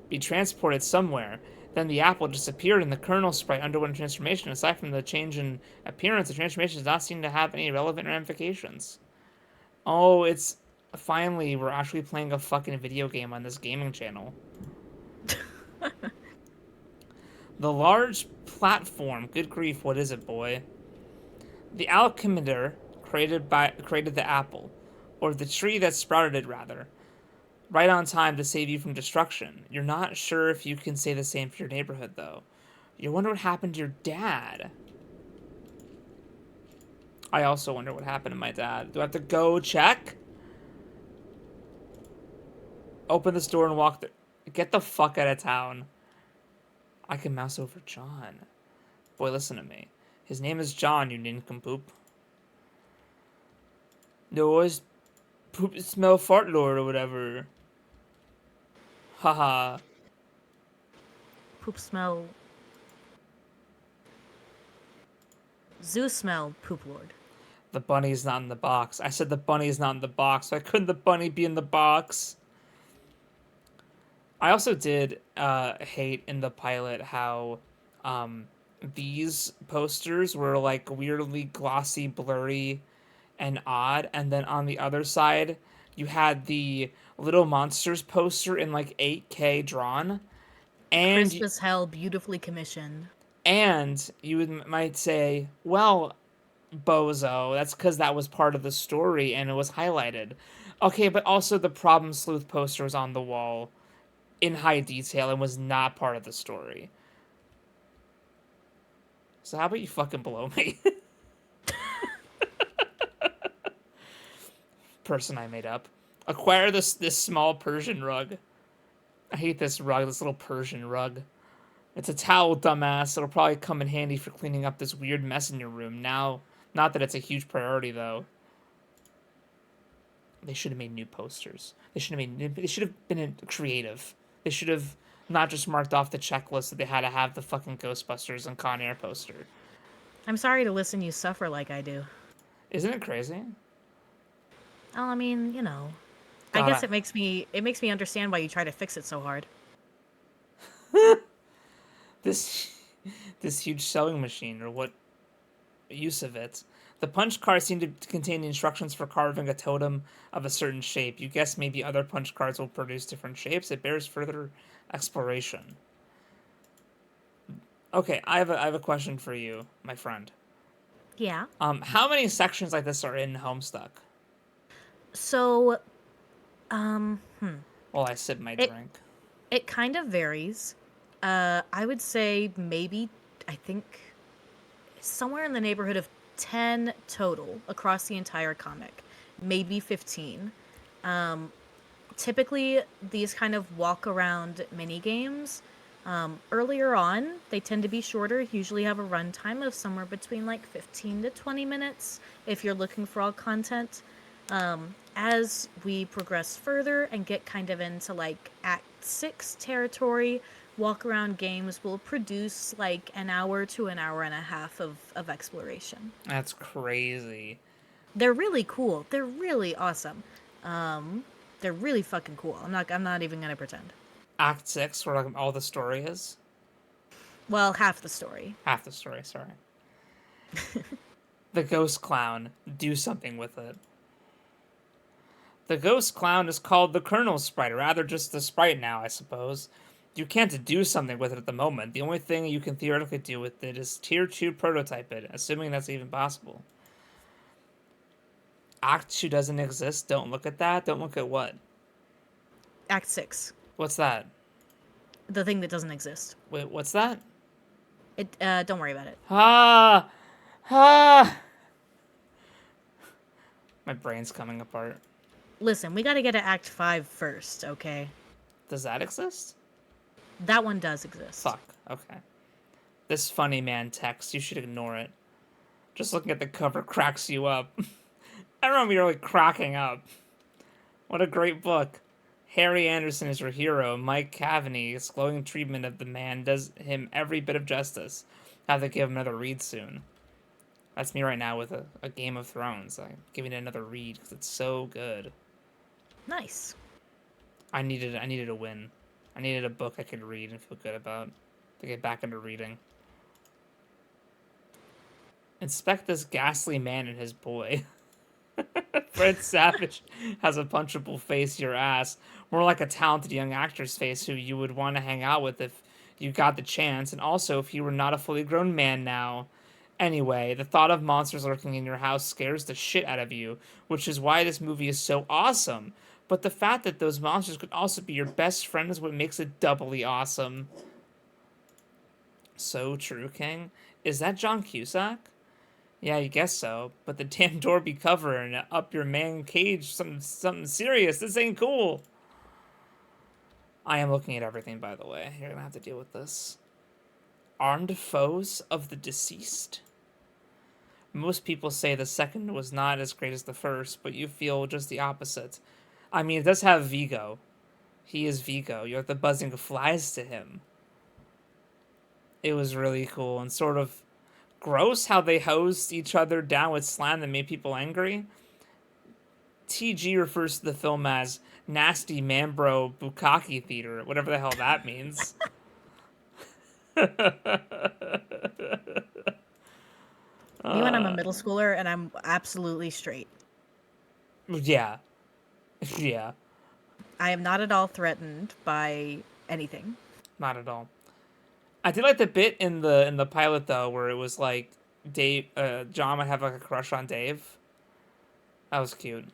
be transported somewhere. Then the apple disappeared and the kernel sprite underwent a transformation. Aside from the change in appearance, the transformation does not seem to have any relevant ramifications. Oh, it's... Finally, we're actually playing a fucking video game on this gaming channel. The large platform. Good grief, what is it, boy? The alchemister created the apple. Or the tree that sprouted it, rather. Right on time to save you from destruction. You're not sure if you can say the same for your neighborhood, though. You wonder what happened to your dad. I also wonder what happened to my dad. Do I have to go check? Open this door and walk there. Get the fuck out of town. I can mouse over John. Boy, listen to me. His name is John, you nincompoop. No, it's poop smell fart lord or whatever. Haha. Poop smell. Zoo smell poop lord. The bunny's not in the box. I said the bunny's not in the box. Why couldn't the bunny be in the box? I also did hate in the pilot how these posters were like weirdly glossy, blurry, and odd. And then on the other side, you had the Little Monsters poster in like 8K drawn. And Crisp as hell, beautifully commissioned. And you might say, well, bozo, that's because that was part of the story and it was highlighted. Okay, but also the Problem Sleuth poster was on the wall in high detail and was not part of the story. So how about you fucking blow me? Person I made up. Acquire this small Persian rug. I hate this rug, this little Persian rug. It's a towel, dumbass. It'll probably come in handy for cleaning up this weird mess in your room. Now Not that it's a huge priority though. They should have made new posters. They should have been creative. They should have not just marked off the checklist that they had to have the fucking Ghostbusters and Con Air poster. I'm sorry to listen you suffer like I do. Isn't it crazy? Oh, I mean, I God, guess it makes me understand why you try to fix it so hard. this this huge sewing machine, or what use of it. The punch cards seem to contain instructions for carving a totem of a certain shape. You guess maybe other punch cards will produce different shapes. It bears further exploration. Okay, I have a question for you, my friend. Yeah. How many sections like this are in Homestuck? So, While I sip my it drink. it kind of varies. I would say maybe I think somewhere in the neighborhood of 10 total across the entire comic, maybe 15. Typically, these kind of walk around mini games. Earlier on, they tend to be shorter, usually have a runtime of somewhere between like 15 to 20 minutes if you're looking for all content. As we progress further and get kind of into like Act 6 territory, walk around games will produce like an hour to an hour and a half of exploration. That's crazy. They're really cool. They're really awesome. They're really fucking cool. I'm not even gonna pretend. Act 6, where like all the story is? Well, half the story. Half the story, sorry. The ghost clown. Do something with it. The ghost clown is called the Colonel Sprite, or rather just the Sprite now, I suppose. You can't do something with it at the moment. The only thing you can theoretically do with it is Tier 2 prototype it, assuming that's even possible. Act 2 doesn't exist. Don't look at that. Don't look at what? Act 6. What's that? The thing that doesn't exist. Wait, what's that? Don't worry about it. Ah! Ah! My brain's coming apart. Listen, we gotta get to Act 5 first, okay? Does that exist? That one does exist. Fuck. Okay. This funny man text, you should ignore it. Just looking at the cover cracks you up. I remember you were like cracking up. What a great book. Harry Anderson is your hero. Mike Cavaney's glowing treatment of the man does him every bit of justice. Have to give him another read soon. That's me right now with a Game of Thrones. I'm giving it another read because it's so good. Nice. I needed a win. I needed a book I could read and feel good about to get back into reading. Inspect this ghastly man and his boy. Fred Savage has a punchable face, your ass. More like a talented young actor's face who you would want to hang out with if you got the chance, and also if you were not a fully grown man now. Anyway, the thought of monsters lurking in your house scares the shit out of you, which is why this movie is so awesome. But the fact that those monsters could also be your best friend is what makes it doubly awesome. So true, King. Is that John Cusack? Yeah, you guess so. But the damn door be covering up your man cage something serious. This ain't cool. I am looking at everything, by the way. You're gonna have to deal with this. Armed foes of the deceased? Most people say the second was not as great as the first, but you feel just the opposite. I mean, it does have Vigo. He is Vigo. You have the buzzing of flies to him. It was really cool and sort of gross how they hosed each other down with slang that made people angry. TG refers to the film as Nasty Manbro Bukkake Theater, whatever the hell that means. Me when I'm a middle schooler and I'm absolutely straight. Yeah. Yeah. I am not at all threatened by anything. Not at all. I did like the bit in the pilot though, where it was like Dave, John might have like a crush on Dave. That was cute.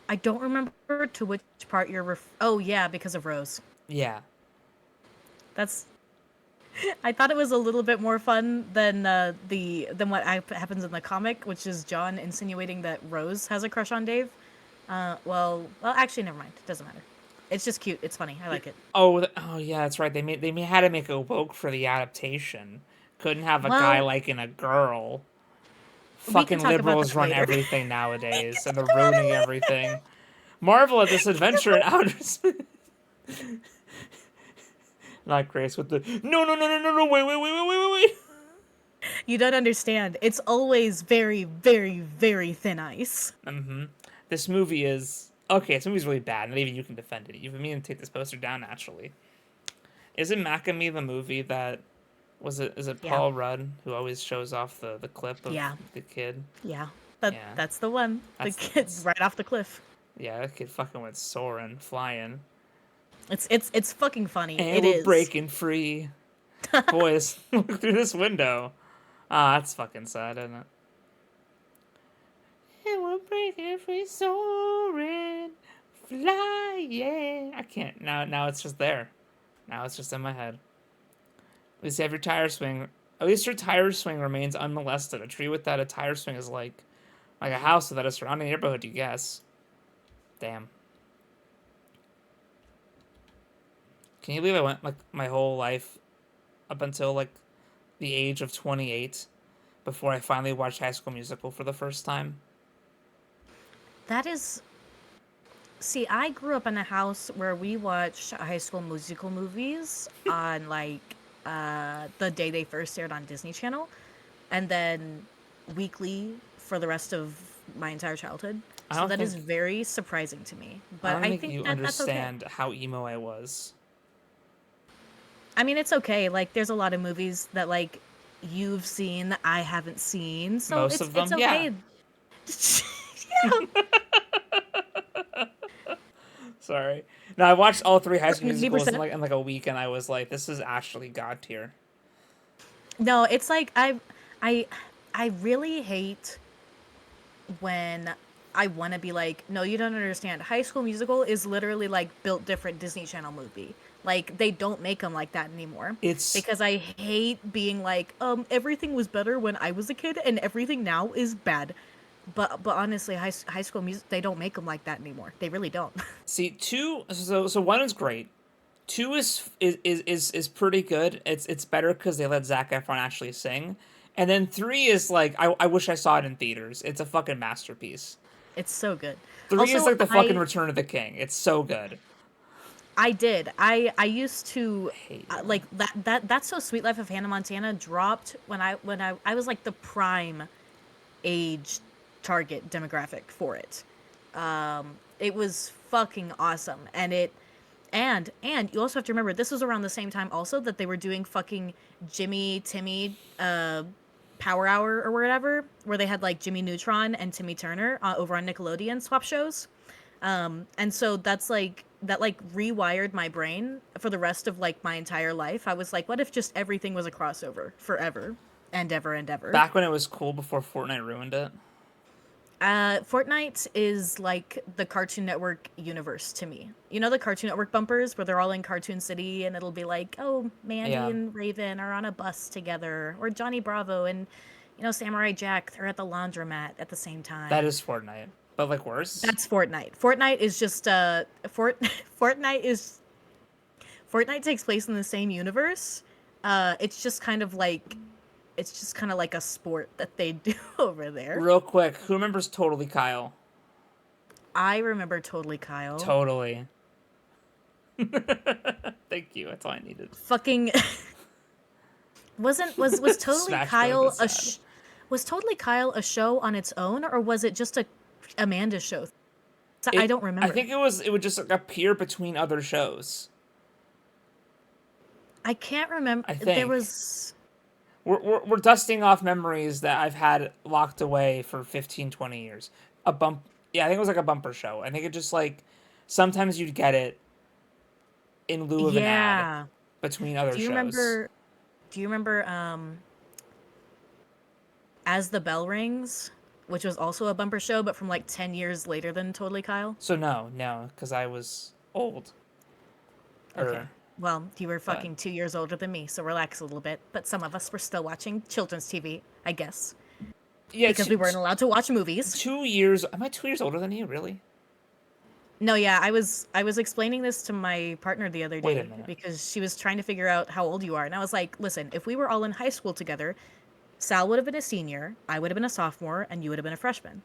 I don't remember to which part you're oh yeah, because of Rose. Yeah. That's. I thought it was a little bit more fun than what happens in the comic, which is John insinuating that Rose has a crush on Dave. Well, actually, never mind. It doesn't matter. It's just cute. It's funny. I like it. Oh yeah, that's right. They had to make it woke for the adaptation Couldn't have a guy Well, liking a girl. we can Fucking talk about liberals that run later. everything nowadays, and they're ruining everything. Marvel at this adventure in outer space. Not Grace with the no, wait. You don't understand. It's always very, very, very thin ice. Mm-hmm. This movie is okay. This movie's really bad, and even you can defend it. Even me and take this poster down naturally. Isn't Macamee the movie that was it? Is it Yeah, Paul Rudd who always shows off the clip of yeah, the kid? yeah. Yeah, That's the one. The kid that's right off the cliff. yeah. That kid fucking went soaring, flying, It's fucking funny. and It we're is. breaking free, boys. Look through this window. Ah, that's fucking sad, isn't it? And we're breaking free, soaring, flying. I can't now. Now it's just there. Now it's just in my head. At least you have your tire swing. At least your tire swing remains unmolested. A tree without a tire swing is like a house without a surrounding neighborhood, you guess. Damn. Can you believe I went like my whole life up until like the age of 28 before I finally watched High School Musical for the first time? That is. See, I grew up in a house where we watched High School Musical movies on like the day they first aired on Disney Channel, and then weekly for the rest of my entire childhood. I So don't that is think very surprising to me. I But don't I think think you that that's okay. understand how emo I was. I mean, it's okay. Like, there's a lot of movies that like you've seen that I haven't seen, so Most it's of it's them, yeah. okay. Yeah, Sorry. No, I watched all three High School Musicals 90%. in like a week, and I was like, this is actually god tier. No, it's like I I really hate when I want to be like, no, you don't understand. High School Musical is literally like built different Disney Channel movie. Like they don't make them like that anymore It's because I hate being like, everything was better when I was a kid and everything now is bad. But honestly, High School Music they don't make them like that anymore. They really don't. see two. So one is great. Two is pretty good. It's better because they let Zac Efron actually sing, and then three is like I wish I saw it in theaters. It's a fucking masterpiece. It's so good. Three is Also, like the fucking Return of the King. It's so good. I did. I used to I hate you. like that's so Sweet Life of Hannah Montana dropped when I was like the prime age target demographic for it. It was fucking awesome, and you also have to remember this was around the same time also that they were doing fucking Jimmy Timmy Power Hour or whatever, where they had like Jimmy Neutron and Timmy Turner over on Nickelodeon swap shows. And so that like rewired my brain for the rest of like my entire life. I was like, what if just everything was a crossover forever and ever and ever? Back when it was cool before Fortnite ruined it. Fortnite is like the Cartoon Network universe to me. You know the Cartoon Network bumpers where they're all in Cartoon City and it'll be like, oh, Mandy Yeah, and Raven are on a bus together, or Johnny Bravo and Samurai Jack they're at the laundromat at the same that time. is Fortnite, but like worse. That's Fortnite. Fortnite is just Fortnite is Fortnite takes place in the same universe. It's just kind of like a sport that they do over there. Real quick, who remembers Totally Kyle? I remember Totally Kyle. Totally. Thank you. That's all I needed. Fucking was Totally Smash Kyle Bros. Is sad. was Totally Kyle a show on its own or was it just a Amanda show? So I don't I remember. think it would just like, appear between other shows. I can't remember. I There think was we're dusting off memories that I've had locked away for 15, 20 years. A bump. Yeah, I think it was like a bumper show. I think it just like sometimes you'd get it in lieu of an ad yeah. between other Do you shows. remember? Do you remember As the Bell Rings, which was also a bumper show, but from like 10 years later than Totally Kyle? So no, because I was old. Okay. Or Well, you were but fucking 2 years older than me, so relax a little bit. But some of us were still watching children's TV, I guess, yeah, because we weren't allowed to watch movies. 2 years. Am I 2 years older than you? Really? No, yeah, I was explaining this to my partner the other Wait a day minute. because she was trying to figure out how old you are, and I was like, listen, if we were all in high school together, Sal would have been a senior, I would have been a sophomore, and you would have been a freshman.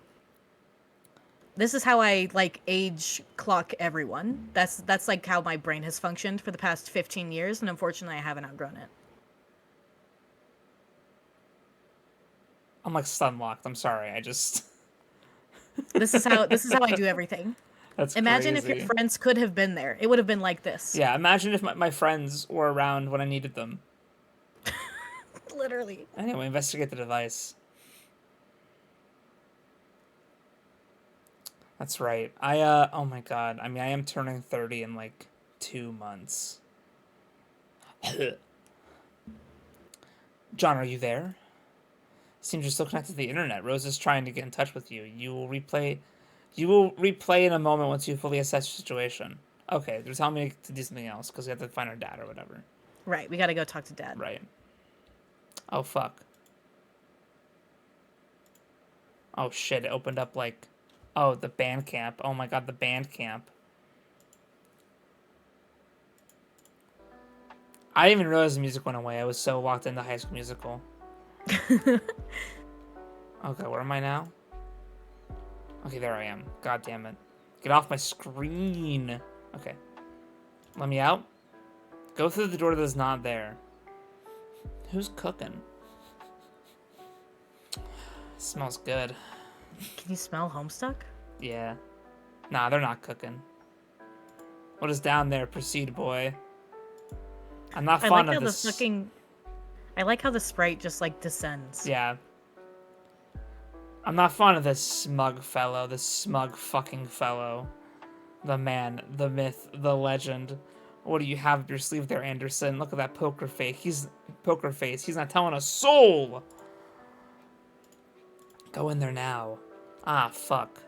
This is how I like age clock everyone. That's like how my brain has functioned for the past 15 years, and unfortunately I haven't outgrown it. I'm like stun locked. I'm sorry. I just This is how I do everything. that's Imagine if your crazy. friends could have been there. It would have been like this. Yeah, imagine if my friends were around when I needed them. Literally. Anyway, investigate the device. That's right. Oh my god. I mean, I am turning 30 in like 2 months. John, are you there? Seems you're still connected to the internet. Rose is trying to get in touch with you. You will replay in a moment once you fully assess your situation. Okay, they're telling me to do something else because we have to find our dad or whatever. Right, we gotta go talk to Dad. Right. Oh fuck. Oh shit, it opened up like, oh, the band camp. Oh my god, the band camp. I didn't even realize the music went away. I was so locked into High School Musical. Okay, where am I now? Okay, there I am. God damn it. Get off my screen. Okay. Let me out. Go through the door that is not there. Who's cooking? Smells good. Can you smell Homestuck? Yeah. Nah, they're not cooking. What is down there? Proceed, boy. I'm not I like fond how of this. I like how the sprite just like descends. Yeah. I'm not fond of this smug fellow. This smug fucking fellow. The man, the myth, the legend. What do you have up your sleeve there, Anderson? Look at that poker face. He's not telling a soul. Go in there now. Ah, fuck.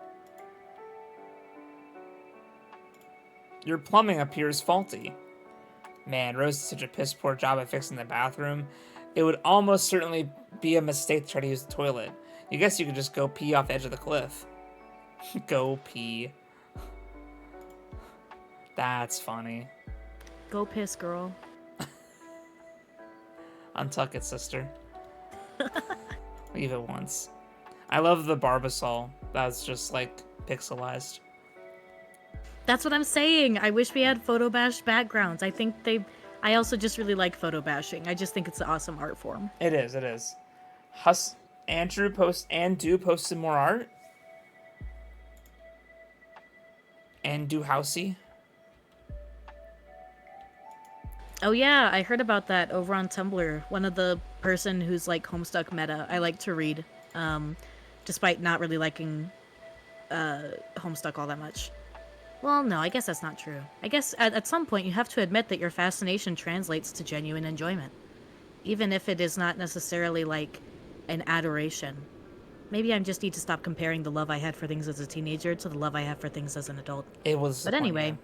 Your plumbing appears faulty. Man, Rose did such a piss poor job at fixing the bathroom. It would almost certainly be a mistake to try to use the toilet. You guess you could just go pee off the edge of the cliff. Go pee. That's funny. Go piss, girl. Untuck it, sister. Leave it once. I love the Barbasol. That's just like pixelized. That's what I'm saying. I wish we had photo bash backgrounds. I also just really like photo bashing. I just think it's an awesome art form. It is, it is. Andrew post some more art. And do housey. Oh yeah, I heard about that over on Tumblr. One of the person who's like Homestuck meta I like to read, despite not really liking Homestuck all that much. Well, no, I guess that's not true. I guess at some point you have to admit that your fascination translates to genuine enjoyment. Even if it is not necessarily like an adoration. Maybe I just need to stop comparing the love I had for things as a teenager to the love I have for things as an adult. It was. But anyway,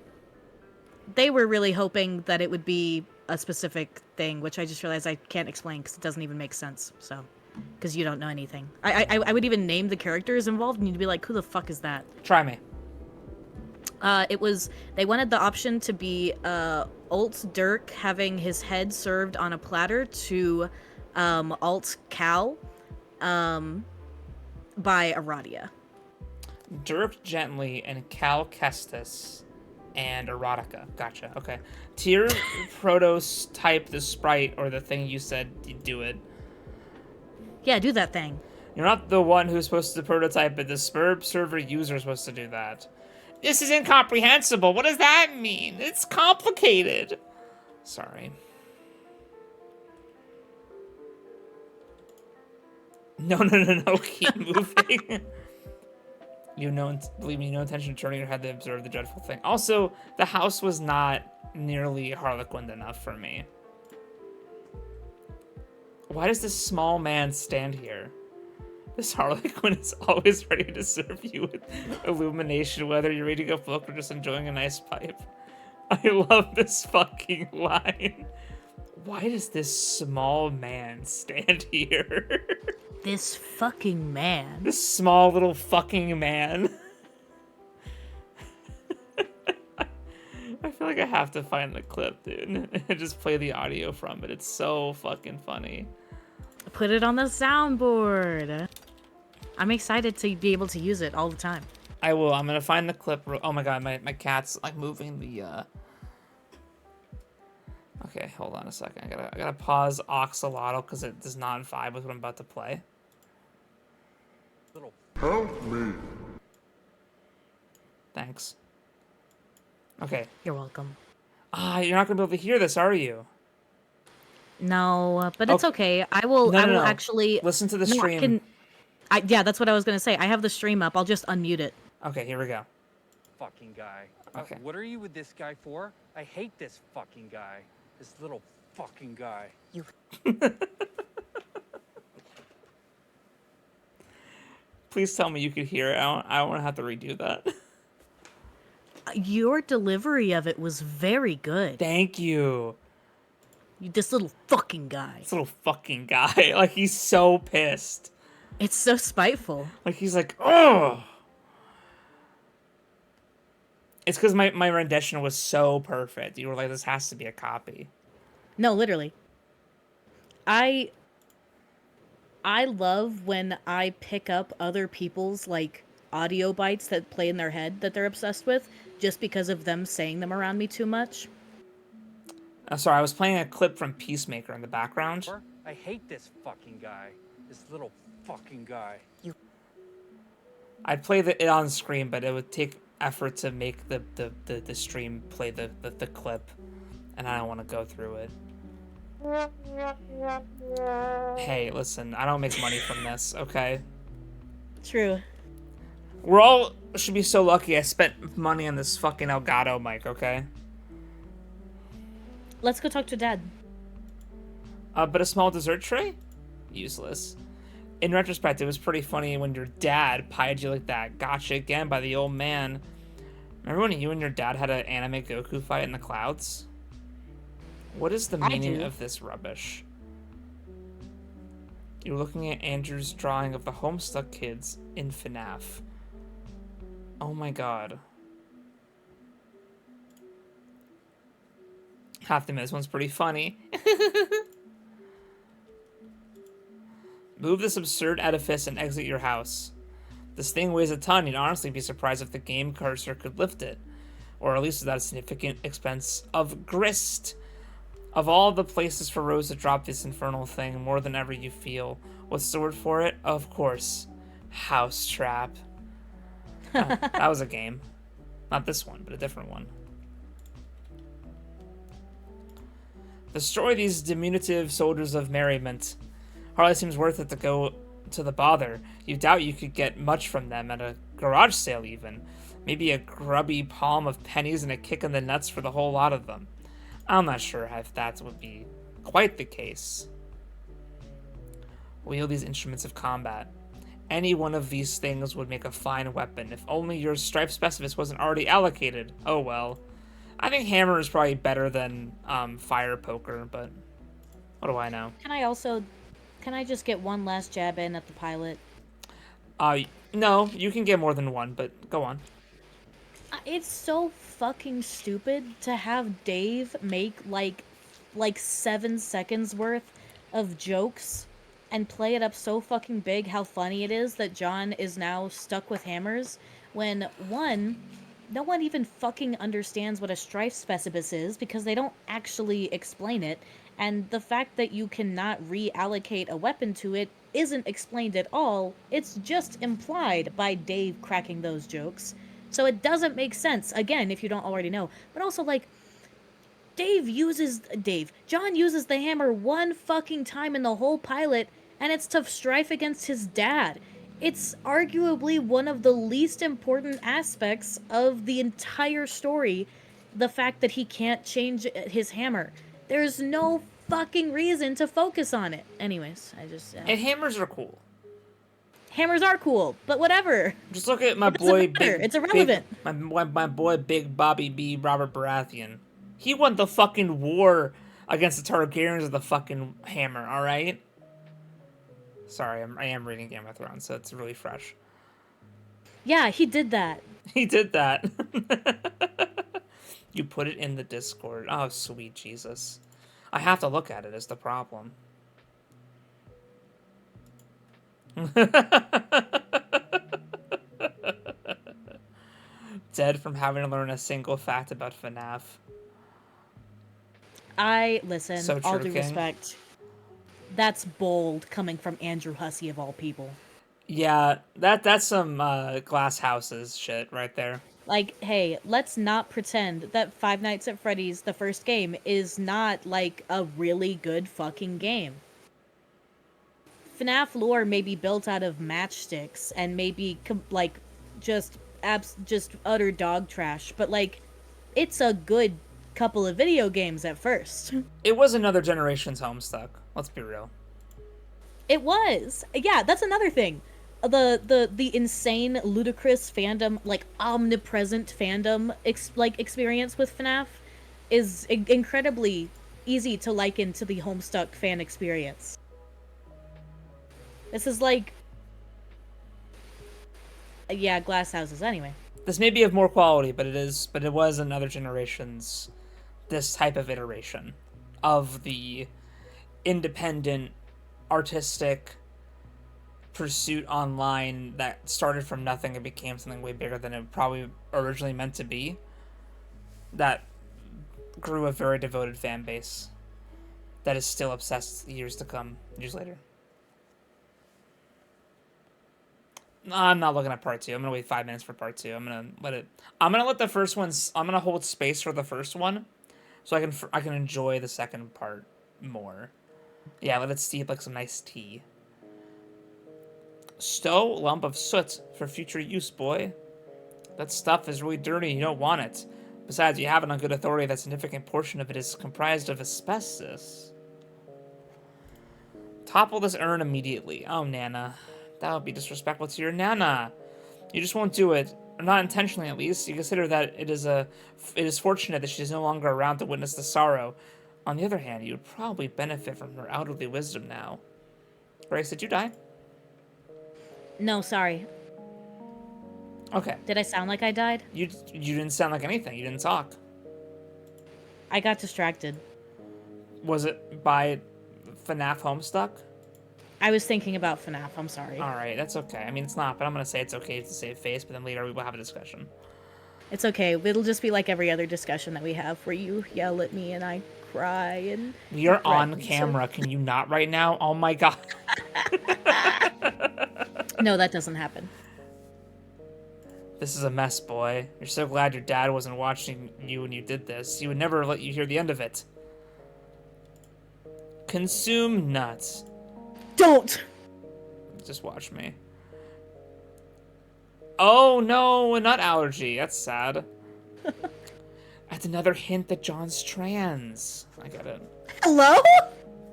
they were really hoping that it would be a specific thing, which I just realized I can't explain because it doesn't even make sense. So, because you don't know anything. I would even name the characters involved and you'd be like, who the fuck is that? Try me. They wanted the option to be Alt Dirk having his head served on a platter to Alt Cal by Aradia. Dirk Gently and Cal Kestis and Erotica. Gotcha. Okay. Tier prototype the sprite or the thing you said you'd do it. Yeah, do that thing. You're not the one who's supposed to prototype it. The Spurb server user is supposed to do that. This is incomprehensible. What does that mean? It's complicated. Sorry. No. Keep moving. Believe me, no intention of turning your head to observe the dreadful thing. Also, the house was not nearly Harlequin enough for me. Why does this small man stand here? This Harlequin is always ready to serve you with illumination, whether you're reading a book or just enjoying a nice pipe. I love this fucking line. Why does this small man stand here? This fucking man. This small little fucking man. like I have to find the clip, dude, and just play the audio from it. It's so fucking funny. Put it on the soundboard. I'm excited to be able to use it all the time. I will. I'm gonna find the clip. Oh my god, my cat's like moving the. Okay, hold on a second. I gotta pause Oxalotl because it does not vibe with what I'm about to play. Help me. Thanks. Okay. You're welcome. You're not gonna be able to hear this, are you? No, but it's okay. I will. No, I will no. actually Listen to the stream. Yeah, that's what I was gonna say. I have the stream up. I'll just unmute it. Okay, here we go. Fucking guy. Okay. What are you with this guy for? I hate this fucking guy. This little fucking guy. You. Please tell me you could hear it. I don't want to have to redo that. Your delivery of it was very good. Thank you. This little fucking guy. This little fucking guy. Like, he's so pissed. It's so spiteful. Like, he's like, oh. It's because my rendition was so perfect. You were like, this has to be a copy. No, literally. I love when I pick up other people's, like, audio bites that play in their head that they're obsessed with, just because of them saying them around me too much. Sorry, I was playing a clip from Peacemaker in the background. I hate this fucking guy. This little fucking guy. I'd play it on screen, but it would take effort to make the stream play the clip, and I don't want to go through it. Hey, listen, I don't make money from this, okay? True. We're all should be so lucky I spent money on this fucking Elgato mic, okay? Let's go talk to Dad. But a small dessert tray? Useless. In retrospect, it was pretty funny when your dad pied you like that. Gotcha again by the old man. Remember when you and your dad had an anime Goku fight in the clouds? What is the meaning of this rubbish? You're looking at Andrew's drawing of the Homestuck kids in FNAF. Oh my god. Have to admit, this one's pretty funny. Move this absurd edifice and exit your house. This thing weighs a ton. You'd honestly be surprised if the game cursor could lift it. Or at least without a significant expense of grist. Of all the places for Rose to drop this infernal thing, more than ever you feel. What's the word for it? Of course. Housetrap. Oh, that was a game. Not this one, but a different one. Destroy these diminutive soldiers of merriment. Hardly seems worth it to go to the bother. You doubt you could get much from them at a garage sale even. Maybe a grubby palm of pennies and a kick in the nuts for the whole lot of them. I'm not sure if that would be quite the case. Wield these instruments of combat. Any one of these things would make a fine weapon, if only your strife specific wasn't already allocated. Oh well. I think hammer is probably better than fire poker, but what do I know? Can I just get one last jab in at the pilot? No, you can get more than one, but go on. It's so fucking stupid to have Dave make like 7 seconds worth of jokes and play it up so fucking big how funny it is that John is now stuck with hammers when, one, no one even fucking understands what a strife specibus is because they don't actually explain it, and the fact that you cannot reallocate a weapon to it isn't explained at all. It's just implied by Dave cracking those jokes. So it doesn't make sense, again, if you don't already know. But also, like, John uses the hammer one fucking time in the whole pilot, and it's to strife against his dad. It's arguably one of the least important aspects of the entire story, the fact that he can't change his hammer. There's no fucking reason to focus on it. Anyways, And hammers are cool. Hammers are cool, but whatever. Just look at my boy It's irrelevant. My boy Big Bobby B. Robert Baratheon. He won the fucking war against the Targaryens with the fucking hammer, alright? Sorry, I am reading Game of Thrones, so it's really fresh. Yeah, he did that. He did that. You put it in the Discord. Oh, sweet Jesus. I have to look at it is the problem. Dead from having to learn a single fact about FNAF. Listen, So all true, due King. respect. That's bold coming from Andrew Hussey of all people. Yeah, that's some glass houses shit right there. Like, hey, let's not pretend that Five Nights at Freddy's, the first game, is not, like, a really good fucking game. FNAF lore may be built out of matchsticks and maybe, like, just utter dog trash, but, like, it's a good couple of video games at first. It was another generation's Homestuck. Let's be real. It was. Yeah, that's another thing. The insane, ludicrous fandom, like omnipresent fandom experience with FNAF is incredibly easy to liken to the Homestuck fan experience. This is like, yeah, glass houses. Anyway, This may be of more quality, but it was another generation's this type of iteration of the independent artistic pursuit online that started from nothing and became something way bigger than it probably originally meant to be. That grew a very devoted fan base that is still obsessed years to come, years later. I'm not looking at part 2. I'm gonna wait 5 minutes for part 2. I'm gonna let the first one's. I'm gonna hold space for the first one, so I can enjoy the second part more. Yeah, let it steep like some nice tea. Stow lump of soot for future use, boy. That stuff is really dirty. You don't want it. Besides, you have it on good authority that a significant portion of it is comprised of asbestos. Topple this urn immediately. Oh, Nana. That would be disrespectful to your Nana. You just won't do it. Not intentionally, at least. You consider that it is fortunate that she is no longer around to witness the sorrow. On the other hand, you would probably benefit from her elderly wisdom now. Grace, did you die? no, sorry. Okay. Did I sound like I died? You didn't sound like anything. You didn't talk. I got distracted. Was it by FNAF Homestuck? I was thinking about FNAF. I'm sorry. Alright, that's okay. I mean, it's not, but I'm gonna say it's okay to save face, but then later we will have a discussion. It's okay. It'll just be like every other discussion that we have where you yell at me and I cry and... We are on threaten, camera. Can you not right now? Oh my god. No, that doesn't happen. This is a mess, boy. You're so glad your dad wasn't watching you when you did this. He would never let you hear the end of it. Consume nuts. Don't! Just watch me. Oh no, a nut allergy. That's sad. That's another hint that John's trans. I got it. Hello?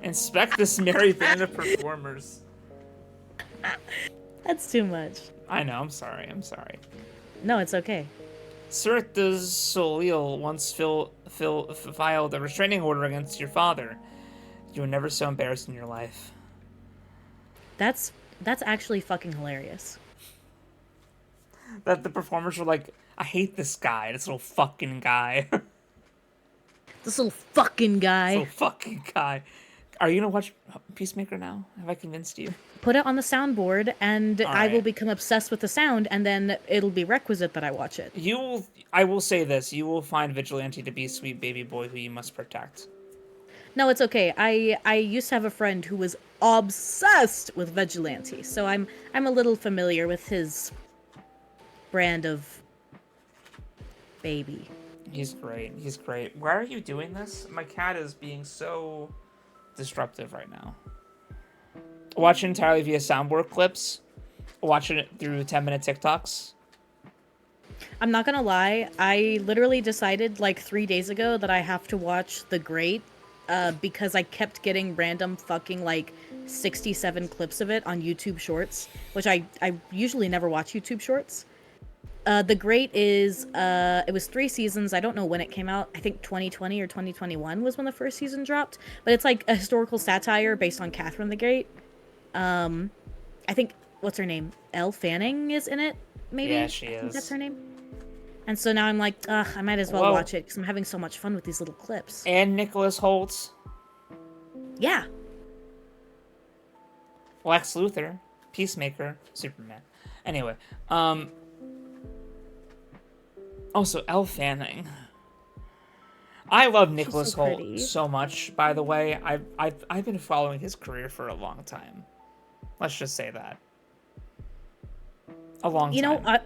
Inspect this merry band of performers. That's too much. I know, I'm sorry. No, it's okay. Sir de Soleil once filed a restraining order against your father. You were never so embarrassed in your life. That's actually fucking hilarious. That the performers were like, I hate this guy, this little fucking guy. This little fucking guy. Little fucking guy. Are you gonna watch Peacemaker now? Have I convinced you? Put it on the soundboard, and All I will right. become obsessed with the sound, and then it'll be requisite that I watch it. I will say this, you will find Vigilante to be a sweet baby boy who you must protect. No, it's okay. I used to have a friend who was obsessed with Vigilante, so I'm a little familiar with his brand of baby. He's great. Why are you doing this? My cat is being so disruptive right now. Watch it entirely via soundboard clips. Watching it through 10-minute TikToks. I'm not gonna lie, I literally decided like 3 days ago that I have to watch The Great because I kept getting random fucking like 67 clips of it on YouTube Shorts, which I usually never watch YouTube Shorts. The Great is, it was 3 seasons. I don't know when it came out. I think 2020 or 2021 was when the first season dropped. But it's like a historical satire based on Catherine the Great. I think, what's her name? Elle Fanning is in it, maybe? Yeah, she I think is. that's her name. And so now I'm like, ugh, I might as well Whoa. watch it because I'm having so much fun with these little clips. And Nicholas Holt, Yeah. Lex Luthor, Peacemaker, Superman. Anyway, also Elle Fanning. I love Nicholas so Holt pretty. so much. By the way, I've been following his career for a long time. Let's just say that. A long time.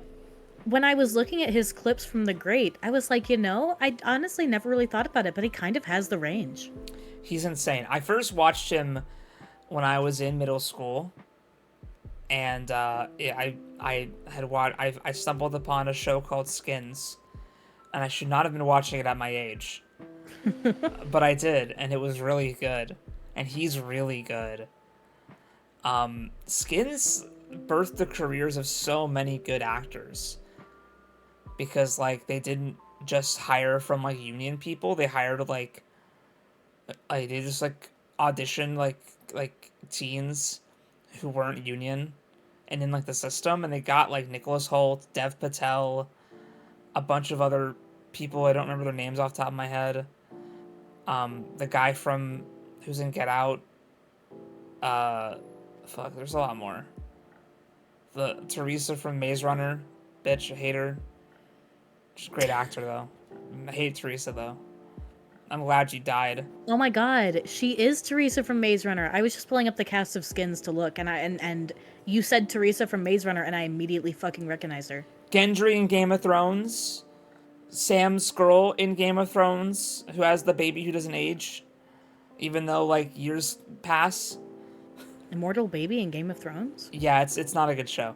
When I was looking at his clips from The Great, I was like, I honestly never really thought about it, but he kind of has the range. He's insane. I first watched him when I was in middle school, and I stumbled upon a show called Skins, and I should not have been watching it at my age, but I did, and it was really good, and he's really good. Skins birthed the careers of so many good actors, because like they didn't just hire from like union people; they hired like they just like auditioned like teens who weren't union and in like the system, and they got like Nicholas Holt, Dev Patel, a bunch of other people. I don't remember their names off the top of my head. The guy from who's in Get Out. There's a lot more. The Teresa from Maze Runner, bitch, I hate her. She's a great actor though. I hate Teresa though. I'm glad she died. Oh my god, she is Teresa from Maze Runner. I was just pulling up the cast of Skins to look, and you said Teresa from Maze Runner, and I immediately fucking recognized her. Gendry in Game of Thrones. Sam Skrull in Game of Thrones, who has the baby who doesn't age, even though like years pass. Immortal Baby in Game of Thrones? Yeah, it's not a good show.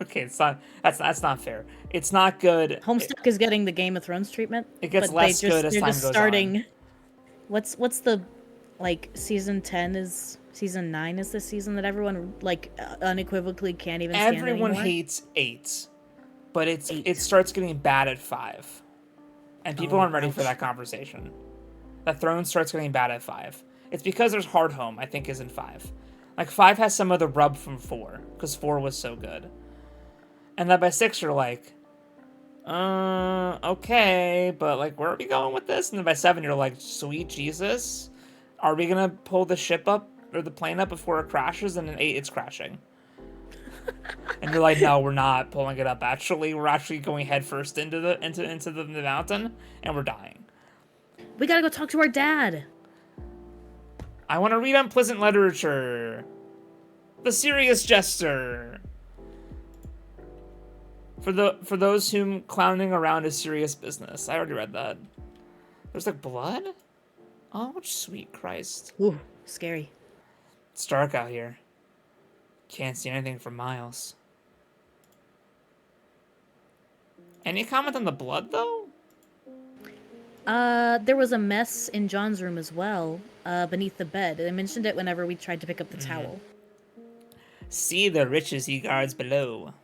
Okay, it's not. That's not fair. It's not good. Homestuck is getting the Game of Thrones treatment. It gets but less good as they're time just goes starting. on. What's the season 10 is season 9 is the season that everyone unequivocally can't even stand Everyone anymore? hates 8, but it 8. starts getting bad at 5, and people Oh, aren't ready for ouch. that conversation. That Throne starts getting bad at 5. It's because there's Hard Home, I think, is in 5. Like 5 has some of the rub from 4, because 4 was so good. And then by 6 you're like, okay, but like where are we going with this? And then by 7 you're like, sweet Jesus, are we gonna pull the ship up or the plane up before it crashes? And in 8 it's crashing. And you're like, no, we're not pulling it up. Actually, we're actually going headfirst into the mountain, and we're dying. We gotta go talk to our dad. I want to read unpleasant literature. The Serious Jester. For those whom clowning around is serious business. I already read that. There's like blood? Oh, sweet Christ. Ooh, scary. It's dark out here. Can't see anything for miles. Any comment on the blood, though? There was a mess in John's room as well, beneath the bed. I mentioned it whenever we tried to pick up the towel. See the riches he guards below.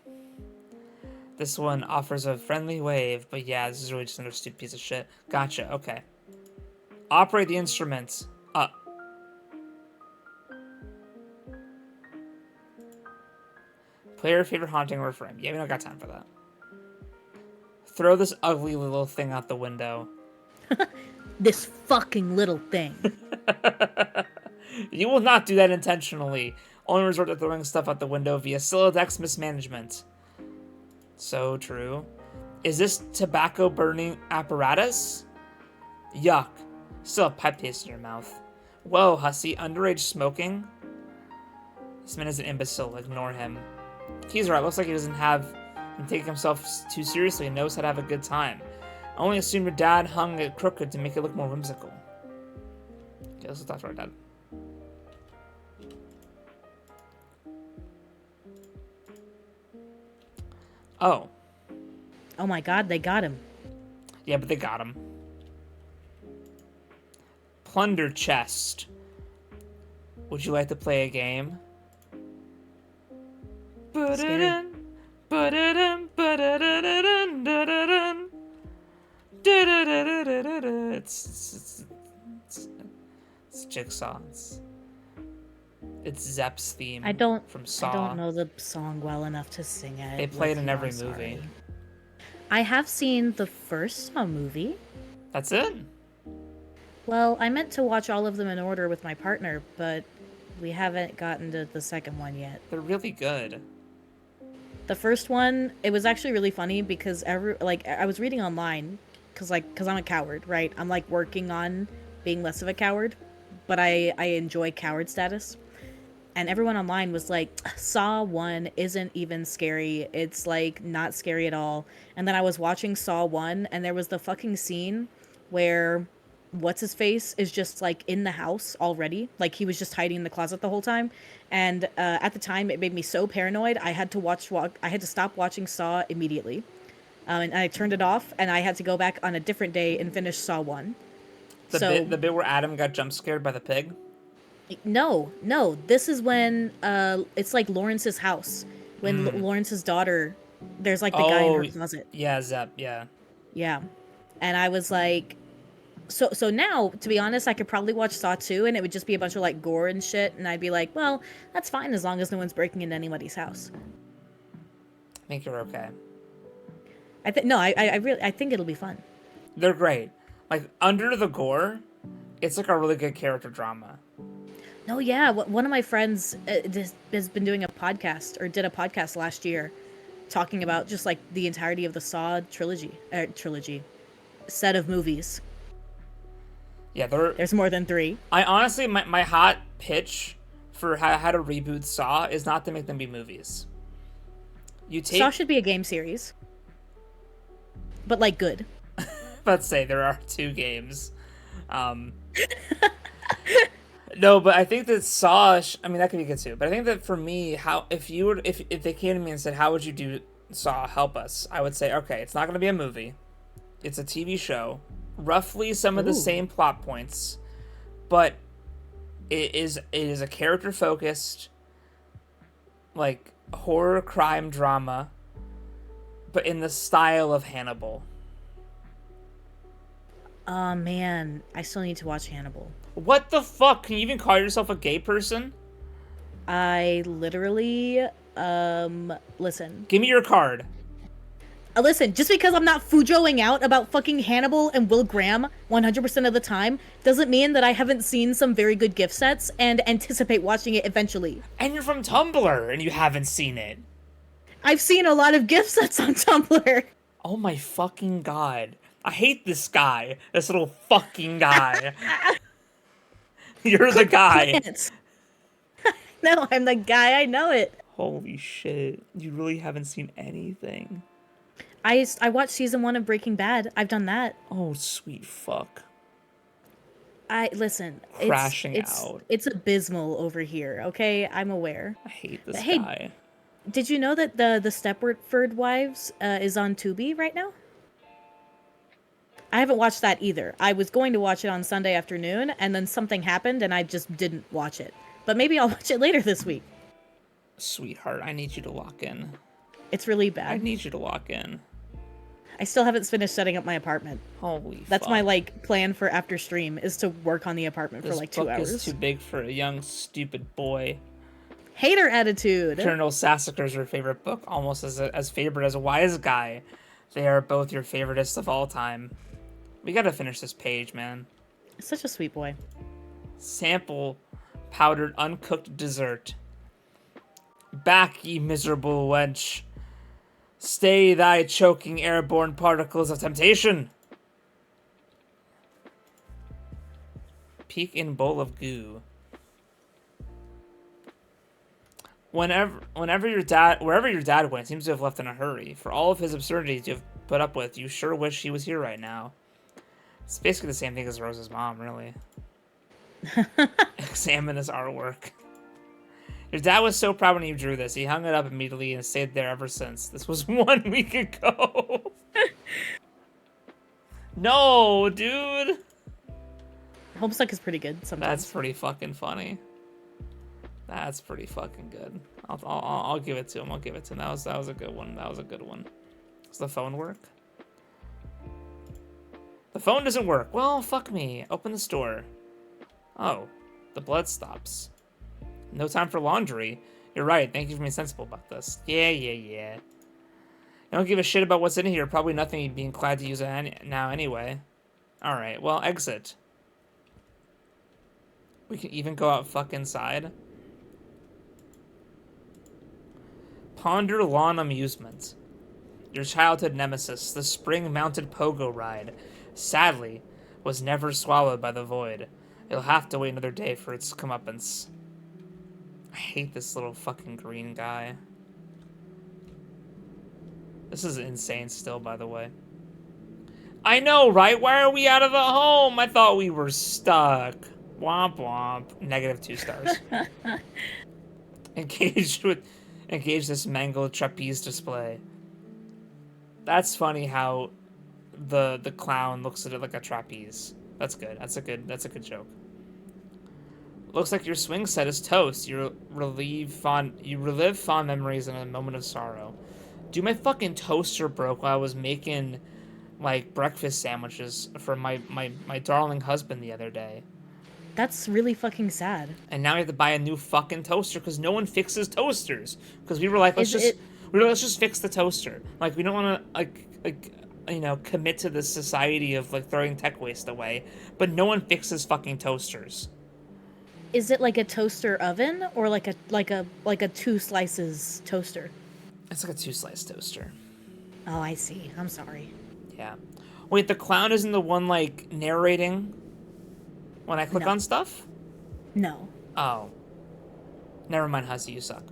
This one offers a friendly wave, but yeah, this is really just another stupid piece of shit. Gotcha, okay. Operate the instrument. Play your favorite haunting or frame. Yeah, we don't got time for that. Throw this ugly little thing out the window. This fucking little thing. You will not do that intentionally. Only resort to throwing stuff out the window via Silodex mismanagement. So true. Is this tobacco burning apparatus? Yuck. Still a pipe taste in your mouth. Whoa, hussy, underage smoking? This man is an imbecile. Ignore him. He's right. Looks like he doesn't take himself too seriously and knows how to have a good time. I only assume your dad hung it crooked to make it look more whimsical. Okay, let's talk to our dad. Oh. Oh my god, they got him. Yeah, but they got him. Plunder chest. Would you like to play a game? Scary. It's Jigsaw. It's Zepp's theme I don't from I Saw. don't know the song well enough to sing it. They play it with in you, every I'm movie. sorry. I have seen the first Saw movie. That's it? Well, I meant to watch all of them in order with my partner, but we haven't gotten to the second one yet. They're really good. The first one, it was actually really funny because I was reading online cuz I'm a coward, right? I'm like working on being less of a coward, but I enjoy coward status. And everyone online was like, Saw 1 isn't even scary. It's like not scary at all. And then I was watching Saw 1 and there was the fucking scene where what's his face is just like in the house already. Like he was just hiding in the closet the whole time. And at the time it made me so paranoid. I had to stop watching Saw immediately. And I turned it off and I had to go back on a different day and finish Saw 1. The bit where Adam got jump scared by the pig? No. This is when it's like Lawrence's house. When Lawrence's daughter, there's like the guy in her closet. Yeah, Zepp, yeah. Yeah. And I was like, so now, to be honest, I could probably watch Saw 2 and it would just be a bunch of like gore and shit, and I'd be like, well, that's fine as long as no one's breaking into anybody's house. I think you're okay. I think it'll be fun. They're great. Like, under the gore, it's like a really good character drama. No, yeah. One of my friends has been doing a podcast, or did a podcast last year, talking about just like the entirety of the Saw trilogy set of movies. Yeah, there's more than 3. I honestly, my hot pitch for how to reboot Saw is not to make them be movies. Saw should be a game series, but like good. Let's say there are 2 games. No, but I think that Saw, I mean, that could be good too. But I think that for me, if they came to me and said, how would you do Saw, help us? I would say, okay, it's not going to be a movie. It's a TV show. Roughly some of the same plot points. But it is a character-focused, like, horror crime drama, but in the style of Hannibal. Oh, man. I still need to watch Hannibal. What the fuck? Can you even call yourself a gay person? I literally, listen. Give me your card. Listen, just because I'm not fujoing out about fucking Hannibal and Will Graham 100% of the time doesn't mean that I haven't seen some very good gift sets and anticipate watching it eventually. And you're from Tumblr and you haven't seen it. I've seen a lot of gift sets on Tumblr. Oh my fucking god. I hate this guy. This little fucking guy. You're the guy. No, I'm the guy. I know it. Holy shit. You really haven't seen anything. I watched season 1 of Breaking Bad. I've done that. Oh, sweet fuck. Listen. Crashing out. It's abysmal over here, okay? I'm aware. I hate this Hey, guy. Did you know that the Stepford Wives is on Tubi right now? I haven't watched that either. I was going to watch it on Sunday afternoon, and then something happened, and I just didn't watch it. But maybe I'll watch it later this week. Sweetheart, I need you to lock in. It's really bad. I need you to lock in. I still haven't finished setting up my apartment. Holy That's fuck. my, like, plan for after stream, is to work on the apartment for, like, 2 hours. This book is too big for a young, stupid boy. Hater attitude! Colonel Sassacre's your favorite book, almost as favorite as a Wise Guy. They are both your favoriteest of all time. We gotta finish this page, man. Such a sweet boy. Sample powdered uncooked dessert. Back, ye miserable wench. Stay thy choking airborne particles of temptation. Peek in bowl of goo. Wherever your dad went, seems to have left in a hurry. For all of his absurdities you have put up with, you sure wish he was here right now. It's basically the same thing as Rose's mom, really. Examine this artwork. Your dad was so proud when you drew this. He hung it up immediately and stayed there ever since. This was 1 week ago. No, dude. Homestuck is pretty good sometimes. That's pretty fucking funny. That's pretty fucking good. I'll give it to him. I'll give it to him. That was a good one. That was a good one. Does the phone work? The phone doesn't work. Well, fuck me. Open the store. Oh, the blood stops. No time for laundry. You're right. Thank you for being sensible about this. Yeah. I don't give a shit about what's in here. Probably nothing you'd be inclined to use now anyway. Alright, well, exit. We can even go out fuck inside. Ponder lawn amusement. Your childhood nemesis, the spring-mounted pogo ride, sadly, was never swallowed by the void. You'll have to wait another day for its comeuppance. I hate this little fucking green guy. This is insane still, by the way. I know, right? Why are we out of the home? I thought we were stuck. Womp womp. -2 stars. Engage this mangled trapeze display. That's funny how the clown looks at it like a trapeze. That's good. That's a good joke. Looks like your swing set is toast. You relive fond memories in a moment of sorrow. Dude, my fucking toaster broke while I was making like breakfast sandwiches for my darling husband the other day. That's really fucking sad. And now we have to buy a new fucking toaster because no one fixes toasters. Because we were like, let's just fix the toaster. Like, we don't want to commit to this society of like throwing tech waste away. But no one fixes fucking toasters. Is it like a toaster oven or like a 2 slices toaster? It's like a 2-slice toaster. Oh, I see. I'm sorry. Yeah. Wait, the clown isn't the one like narrating when I click on stuff? No. Oh. Never mind, Hussy, you suck.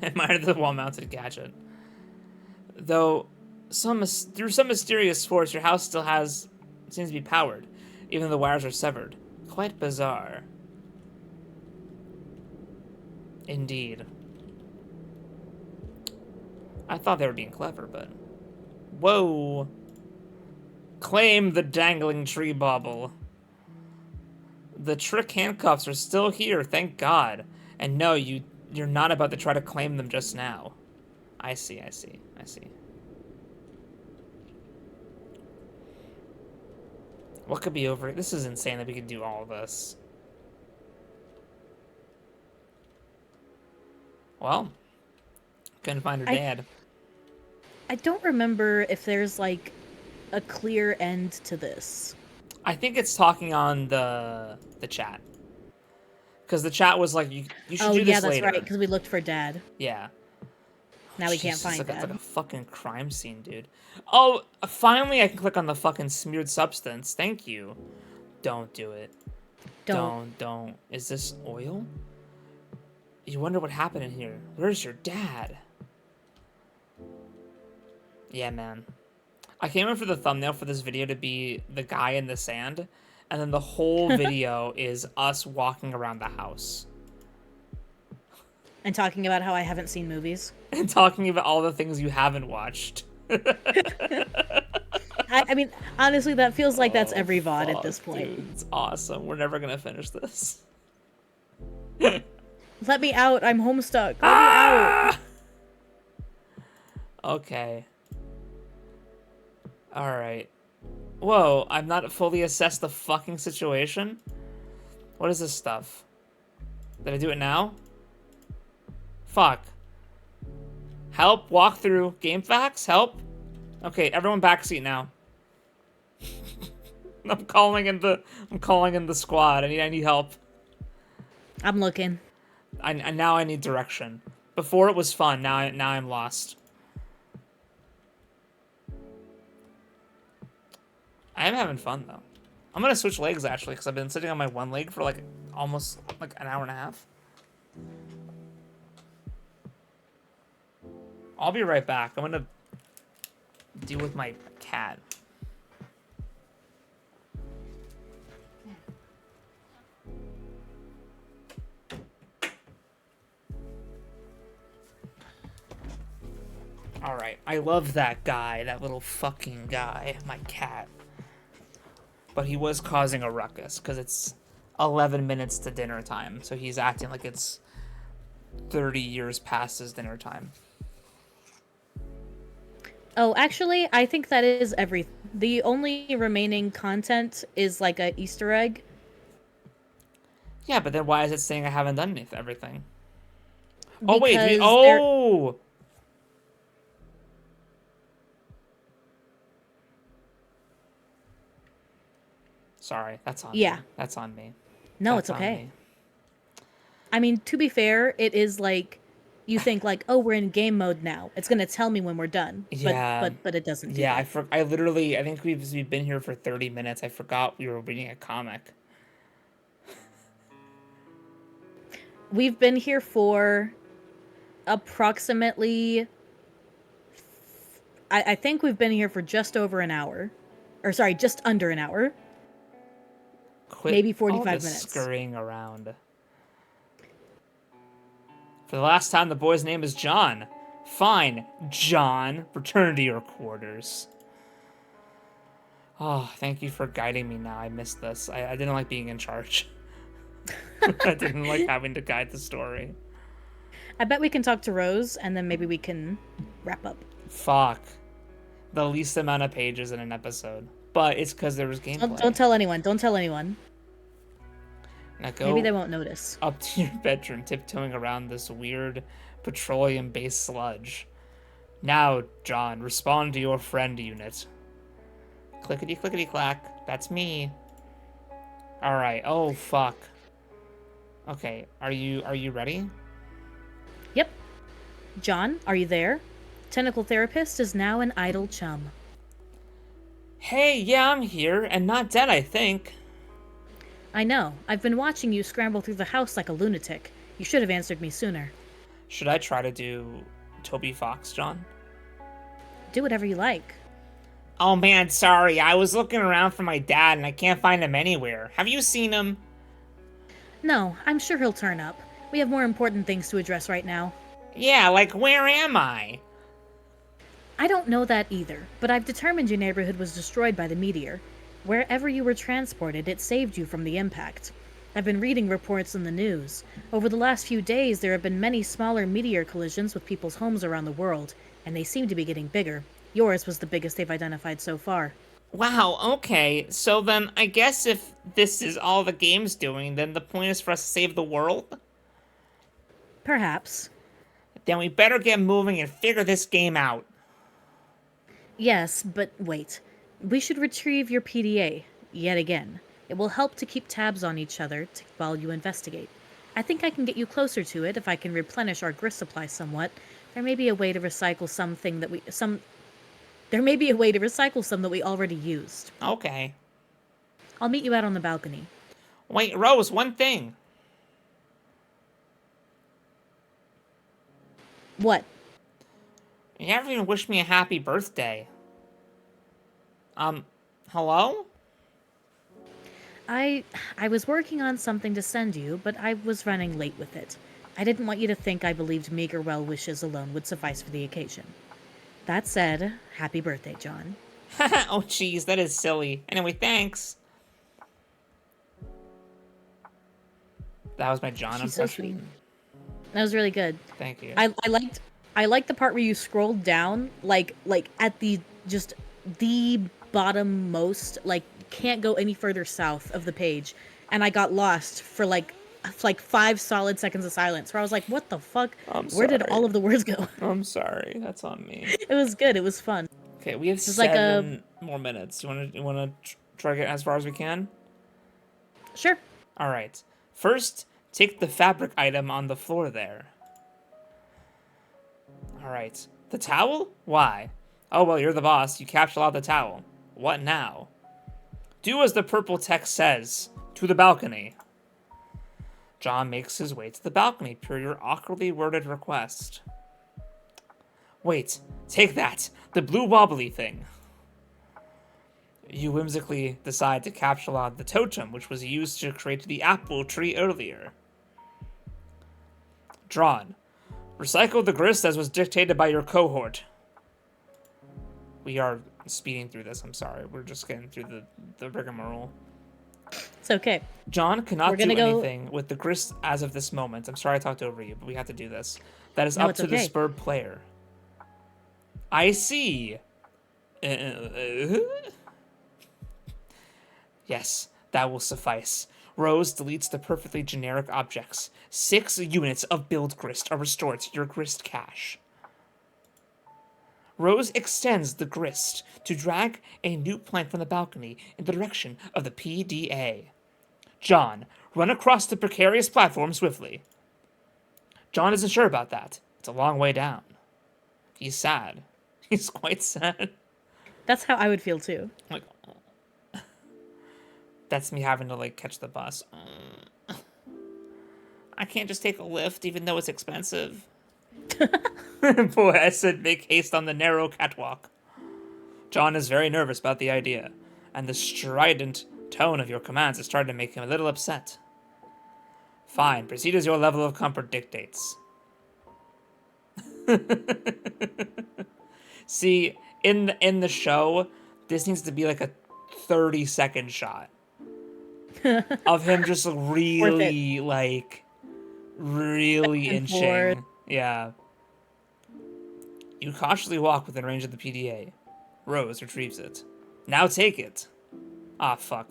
Admire the wall-mounted gadget. Though, through some mysterious force, your house still seems to be powered, even though the wires are severed. Quite bizarre. Indeed. I thought they were being clever, but... Whoa! Claim the dangling tree bauble. The trick handcuffs are still here, thank God. And no, you're not about to try to claim them just now. I see. What could be over? This is insane that we could do all of this. Well, couldn't find her dad. I don't remember if there's like a clear end to this. I think it's talking on the chat. Because the chat was like, you should do this later. Oh, yeah, that's right, because we looked for dad. Yeah. Now we can't find dad. It's like a fucking crime scene, dude. Oh, finally I can click on the fucking smeared substance. Thank you. Don't do it. Don't. Is this oil? You wonder what happened in here. Where's your dad? Yeah, man. I came in for the thumbnail for this video to be the guy in the sand, and then the whole video is us walking around the house. And talking about how I haven't seen movies. And talking about all the things you haven't watched. I mean, honestly, that feels like that's every VOD at this point. Dude, it's awesome. We're never gonna finish this. Let me out. I'm Homestuck. Let me out. Okay. Alright. Whoa, I've not fully assessed the fucking situation? What is this stuff? Did I do it now? Fuck. Help, walk through. Game facts, help. Okay, everyone backseat now. I'm calling in the squad. I need help. I'm looking. Now I need direction. Before it was fun, now I'm lost. I am having fun though. I'm gonna switch legs actually because I've been sitting on my one leg for like almost like an hour and a half. I'll be right back. I'm gonna deal with my cat. Alright, I love that guy, that little fucking guy, my cat. But he was causing a ruckus, because it's 11 minutes to dinner time, so he's acting like it's 30 years past his dinner time. Oh, actually, I think that is everything. The only remaining content is like a Easter egg. Yeah, but then why is it saying I haven't done everything? Oh, wait. Because Oh! Sorry, that's on Yeah. me. That's on me. No, That's it's on okay. me. I mean, to be fair, it is like you think like, oh, we're in game mode now. It's gonna tell me when we're done. Yeah. But it doesn't do Yeah, that. I literally, I think we've been here for 30 minutes. I forgot we were reading a comic. We've been here for approximately. I think we've been here for just over an hour, or sorry, just under an hour. Quit Maybe all 45 this minutes. scurrying around. For the last time, the boy's name is John. Fine, John. Return to your quarters. Oh, thank you for guiding me now. I missed this. I didn't like being in charge. I didn't like having to guide the story. I bet we can talk to Rose, and then maybe we can wrap up. Fuck. The least amount of pages in an episode. But it's because there was gameplay. Don't tell anyone. Don't tell anyone. Now go Maybe they won't notice. up to your bedroom, tiptoeing around this weird petroleum-based sludge. Now, John, respond to your friend unit. Clickety-clickety-clack. That's me. Alright. Oh, fuck. Okay, are you ready? Yep. John, are you there? Tentacle Therapist is now an idle chum. Hey, yeah, I'm here, and not dead, I think. I know. I've been watching you scramble through the house like a lunatic. You should have answered me sooner. Should I try to do Toby Fox, John? Do whatever you like. Oh man, sorry. I was looking around for my dad and I can't find him anywhere. Have you seen him? No, I'm sure he'll turn up. We have more important things to address right now. Yeah, like where am I? I don't know that either, but I've determined your neighborhood was destroyed by the meteor. Wherever you were transported, it saved you from the impact. I've been reading reports in the news. Over the last few days, there have been many smaller meteor collisions with people's homes around the world, and they seem to be getting bigger. Yours was the biggest they've identified so far. Wow, okay. So then I guess if this is all the game's doing, then the point is for us to save the world? Perhaps. Then we better get moving and figure this game out. Yes, but wait. We should retrieve your PDA, yet again. It will help to keep tabs on each other while you investigate. I think I can get you closer to it if I can replenish our grist supply somewhat. There may be a way to recycle some that we already used. Okay. I'll meet you out on the balcony. Wait, Rose, one thing. What? You haven't even wished me a happy birthday. Hello? I was working on something to send you, but I was running late with it. I didn't want you to think I believed meager well wishes alone would suffice for the occasion. That said, happy birthday, John. Oh, jeez, that is silly. Anyway, thanks. That was my John She's so impression. sweet. That was really good. Thank you. I liked the part where you scrolled down, like at the bottom most, like can't go any further south of the page, and I got lost for like 5 solid seconds of silence where I was like, what the fuck? Where did all of the words go? I'm sorry. That's on me. It was good. It was fun. Okay, we have This is like 7 more minutes. You wanna try to get as far as we can? Sure. All right. First, take the fabric item on the floor there. All right. The towel? Why? Oh, well, you're the boss. You capture out the towel. What now? Do as the purple text says. To the balcony. John makes his way to the balcony per your awkwardly worded request. Wait, take that. The blue wobbly thing. You whimsically decide to capture out the totem, which was used to create the apple tree earlier. Drawn. Recycle the grist as was dictated by your cohort. We are speeding through this, I'm sorry. We're just getting through the rigmarole. It's okay. John cannot do go... anything with the grist as of this moment. I'm sorry I talked over you, but we have to do this. That is No, up it's to the okay. spurred player. I see. Yes, that will suffice. Rose deletes the perfectly generic objects. 6 units of build grist are restored to your grist cache. Rose extends the grist to drag a new plank from the balcony in the direction of the PDA. John, run across the precarious platform swiftly. John isn't sure about that. It's a long way down. He's sad. He's quite sad. That's how I would feel too. Like, that's me having to, like, catch the bus. I can't just take a lift, even though it's expensive. Boy, I said make haste on the narrow catwalk. John is very nervous about the idea, and the strident tone of your commands is starting to make him a little upset. Fine, proceed as your level of comfort dictates. See, in the show, this needs to be like a 30-second shot of him just really, like, really inching. Forth. Yeah. You cautiously walk within range of the PDA. Rose retrieves it. Now take it. Ah, fuck.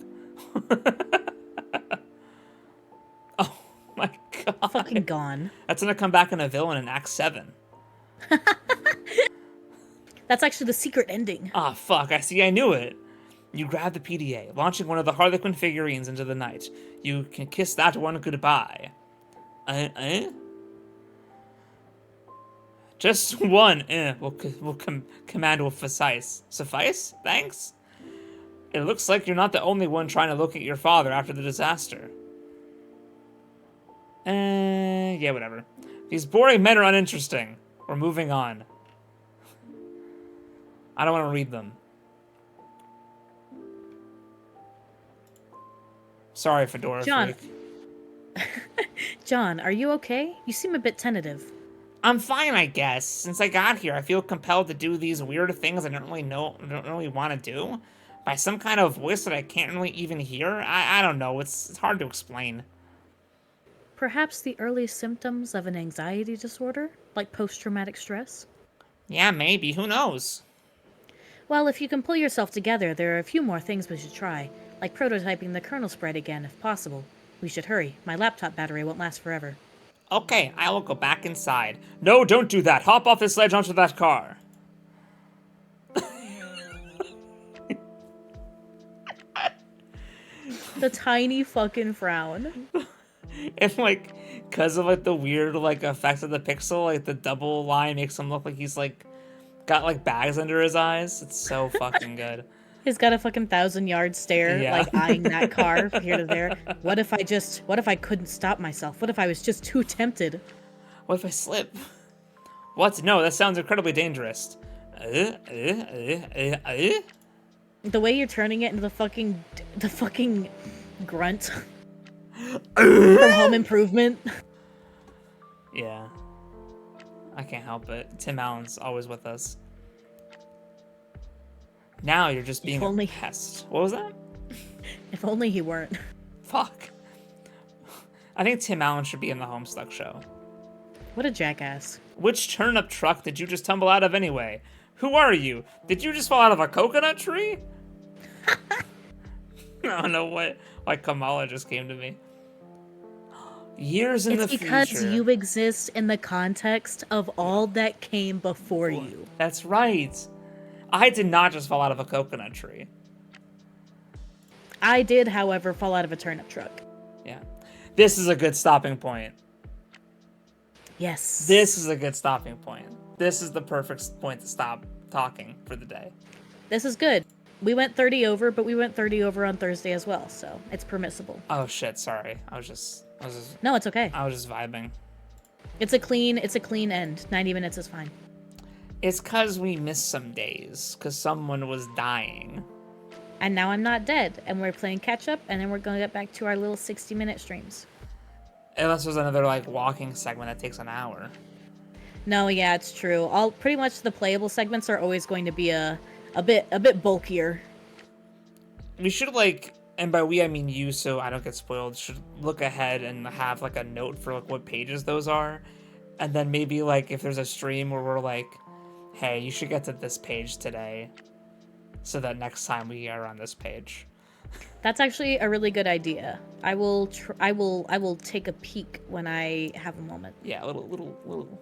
Oh my god. Fucking gone. That's gonna come back in a villain in Act 7. That's actually the secret ending. Ah, fuck. I knew it. You grab the PDA, launching one of the Harlequin figurines into the night. You can kiss that one goodbye. Just one, command will suffice. Suffice? Thanks? It looks like you're not the only one trying to locate your father after the disaster. Yeah, whatever. These boring men are uninteresting. We're moving on. I don't want to read them. Sorry, Fedora John. Freak. John, are you okay? You seem a bit tentative. I'm fine, I guess. Since I got here, I feel compelled to do these weird things I don't really want to do. By some kind of voice that I can't really even hear. I don't know. It's hard to explain. Perhaps the early symptoms of an anxiety disorder, like post-traumatic stress? Yeah, maybe. Who knows? Well, if you can pull yourself together, there are a few more things we should try, like prototyping the kernel spread again, if possible. We should hurry. My laptop battery won't last forever. Okay, I will go back inside. No, don't do that. Hop off this ledge onto that car. The tiny fucking frown. And, like, because of, like, the weird, like, effect of the pixel, like, the double line makes him look like he's, like, got, like, bags under his eyes. It's so fucking good. He's got a fucking 1,000-yard stare, Yeah. like, eyeing that car from here to there. What if I couldn't stop myself? What if I was just too tempted? What if I slip? What? No, that sounds incredibly dangerous. The way you're turning it into the fucking grunt from Home Improvement. Yeah. I can't help it. Tim Allen's always with us. Now you're just being a pest. What was that? If only he weren't. Fuck. I think Tim Allen should be in the Homestuck show. What a jackass. Which turnip truck did you just tumble out of anyway? Who are you? Did you just fall out of a coconut tree? I don't know why Kamala just came to me. Years in the future. It's because you exist in the context of all that came before you. That's right. I did not just fall out of a coconut tree. I did, however, fall out of a turnip truck. Yeah. This is a good stopping point. Yes. This is a good stopping point. This is the perfect point to stop talking for the day. This is good. We went 30 over, but we went 30 over on Thursday as well, so it's permissible. Oh shit, sorry. I was just No, it's okay. I was just vibing. It's a clean end. 90 minutes is fine. It's cause we missed some days, cause someone was dying. And now I'm not dead, and we're playing catch up, and then we're gonna get back to our little 60-minute streams. Unless there's another like walking segment that takes an hour. No, yeah, it's true. Pretty much the playable segments are always going to be a bit bulkier. We should like, and by we I mean you, so I don't get spoiled, should look ahead and have like a note for like what pages those are. And then maybe like if there's a stream where we're like, hey, you should get to this page today, so that next time we are on this page. That's actually a really good idea. I will I will take a peek when I have a moment. Yeah, a little.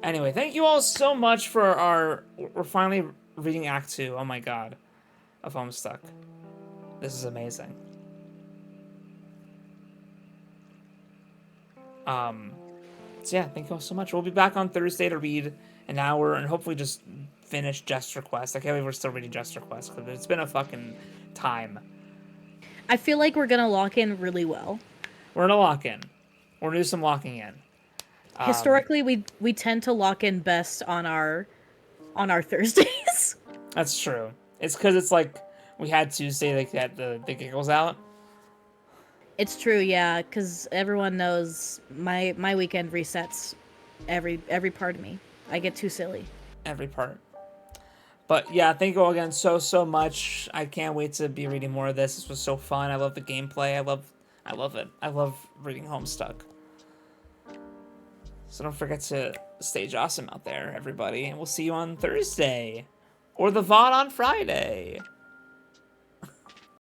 Anyway, thank you all so much for our. We're finally reading Act 2. Oh my god, of Homestuck. This is amazing. So yeah, thank you all so much. We'll be back on Thursday to read an hour and hopefully just finish Jester Quest. I can't believe we're still reading Jester Quest because it's been a fucking time. I feel like we're gonna lock in really well. We're gonna lock in. We're gonna do some locking in. Historically, we tend to lock in best on our Thursdays. That's true. It's because it's like we had Tuesday to get the giggles out. It's true, yeah, because everyone knows my weekend resets every part of me. I get too silly. Every part. But yeah, thank you all again so much. I can't wait to be reading more of this. This was so fun. I love the gameplay. I love it. I love reading Homestuck. So don't forget to stay Jawesome out there, everybody. And we'll see you on Thursday. Or the VOD on Friday.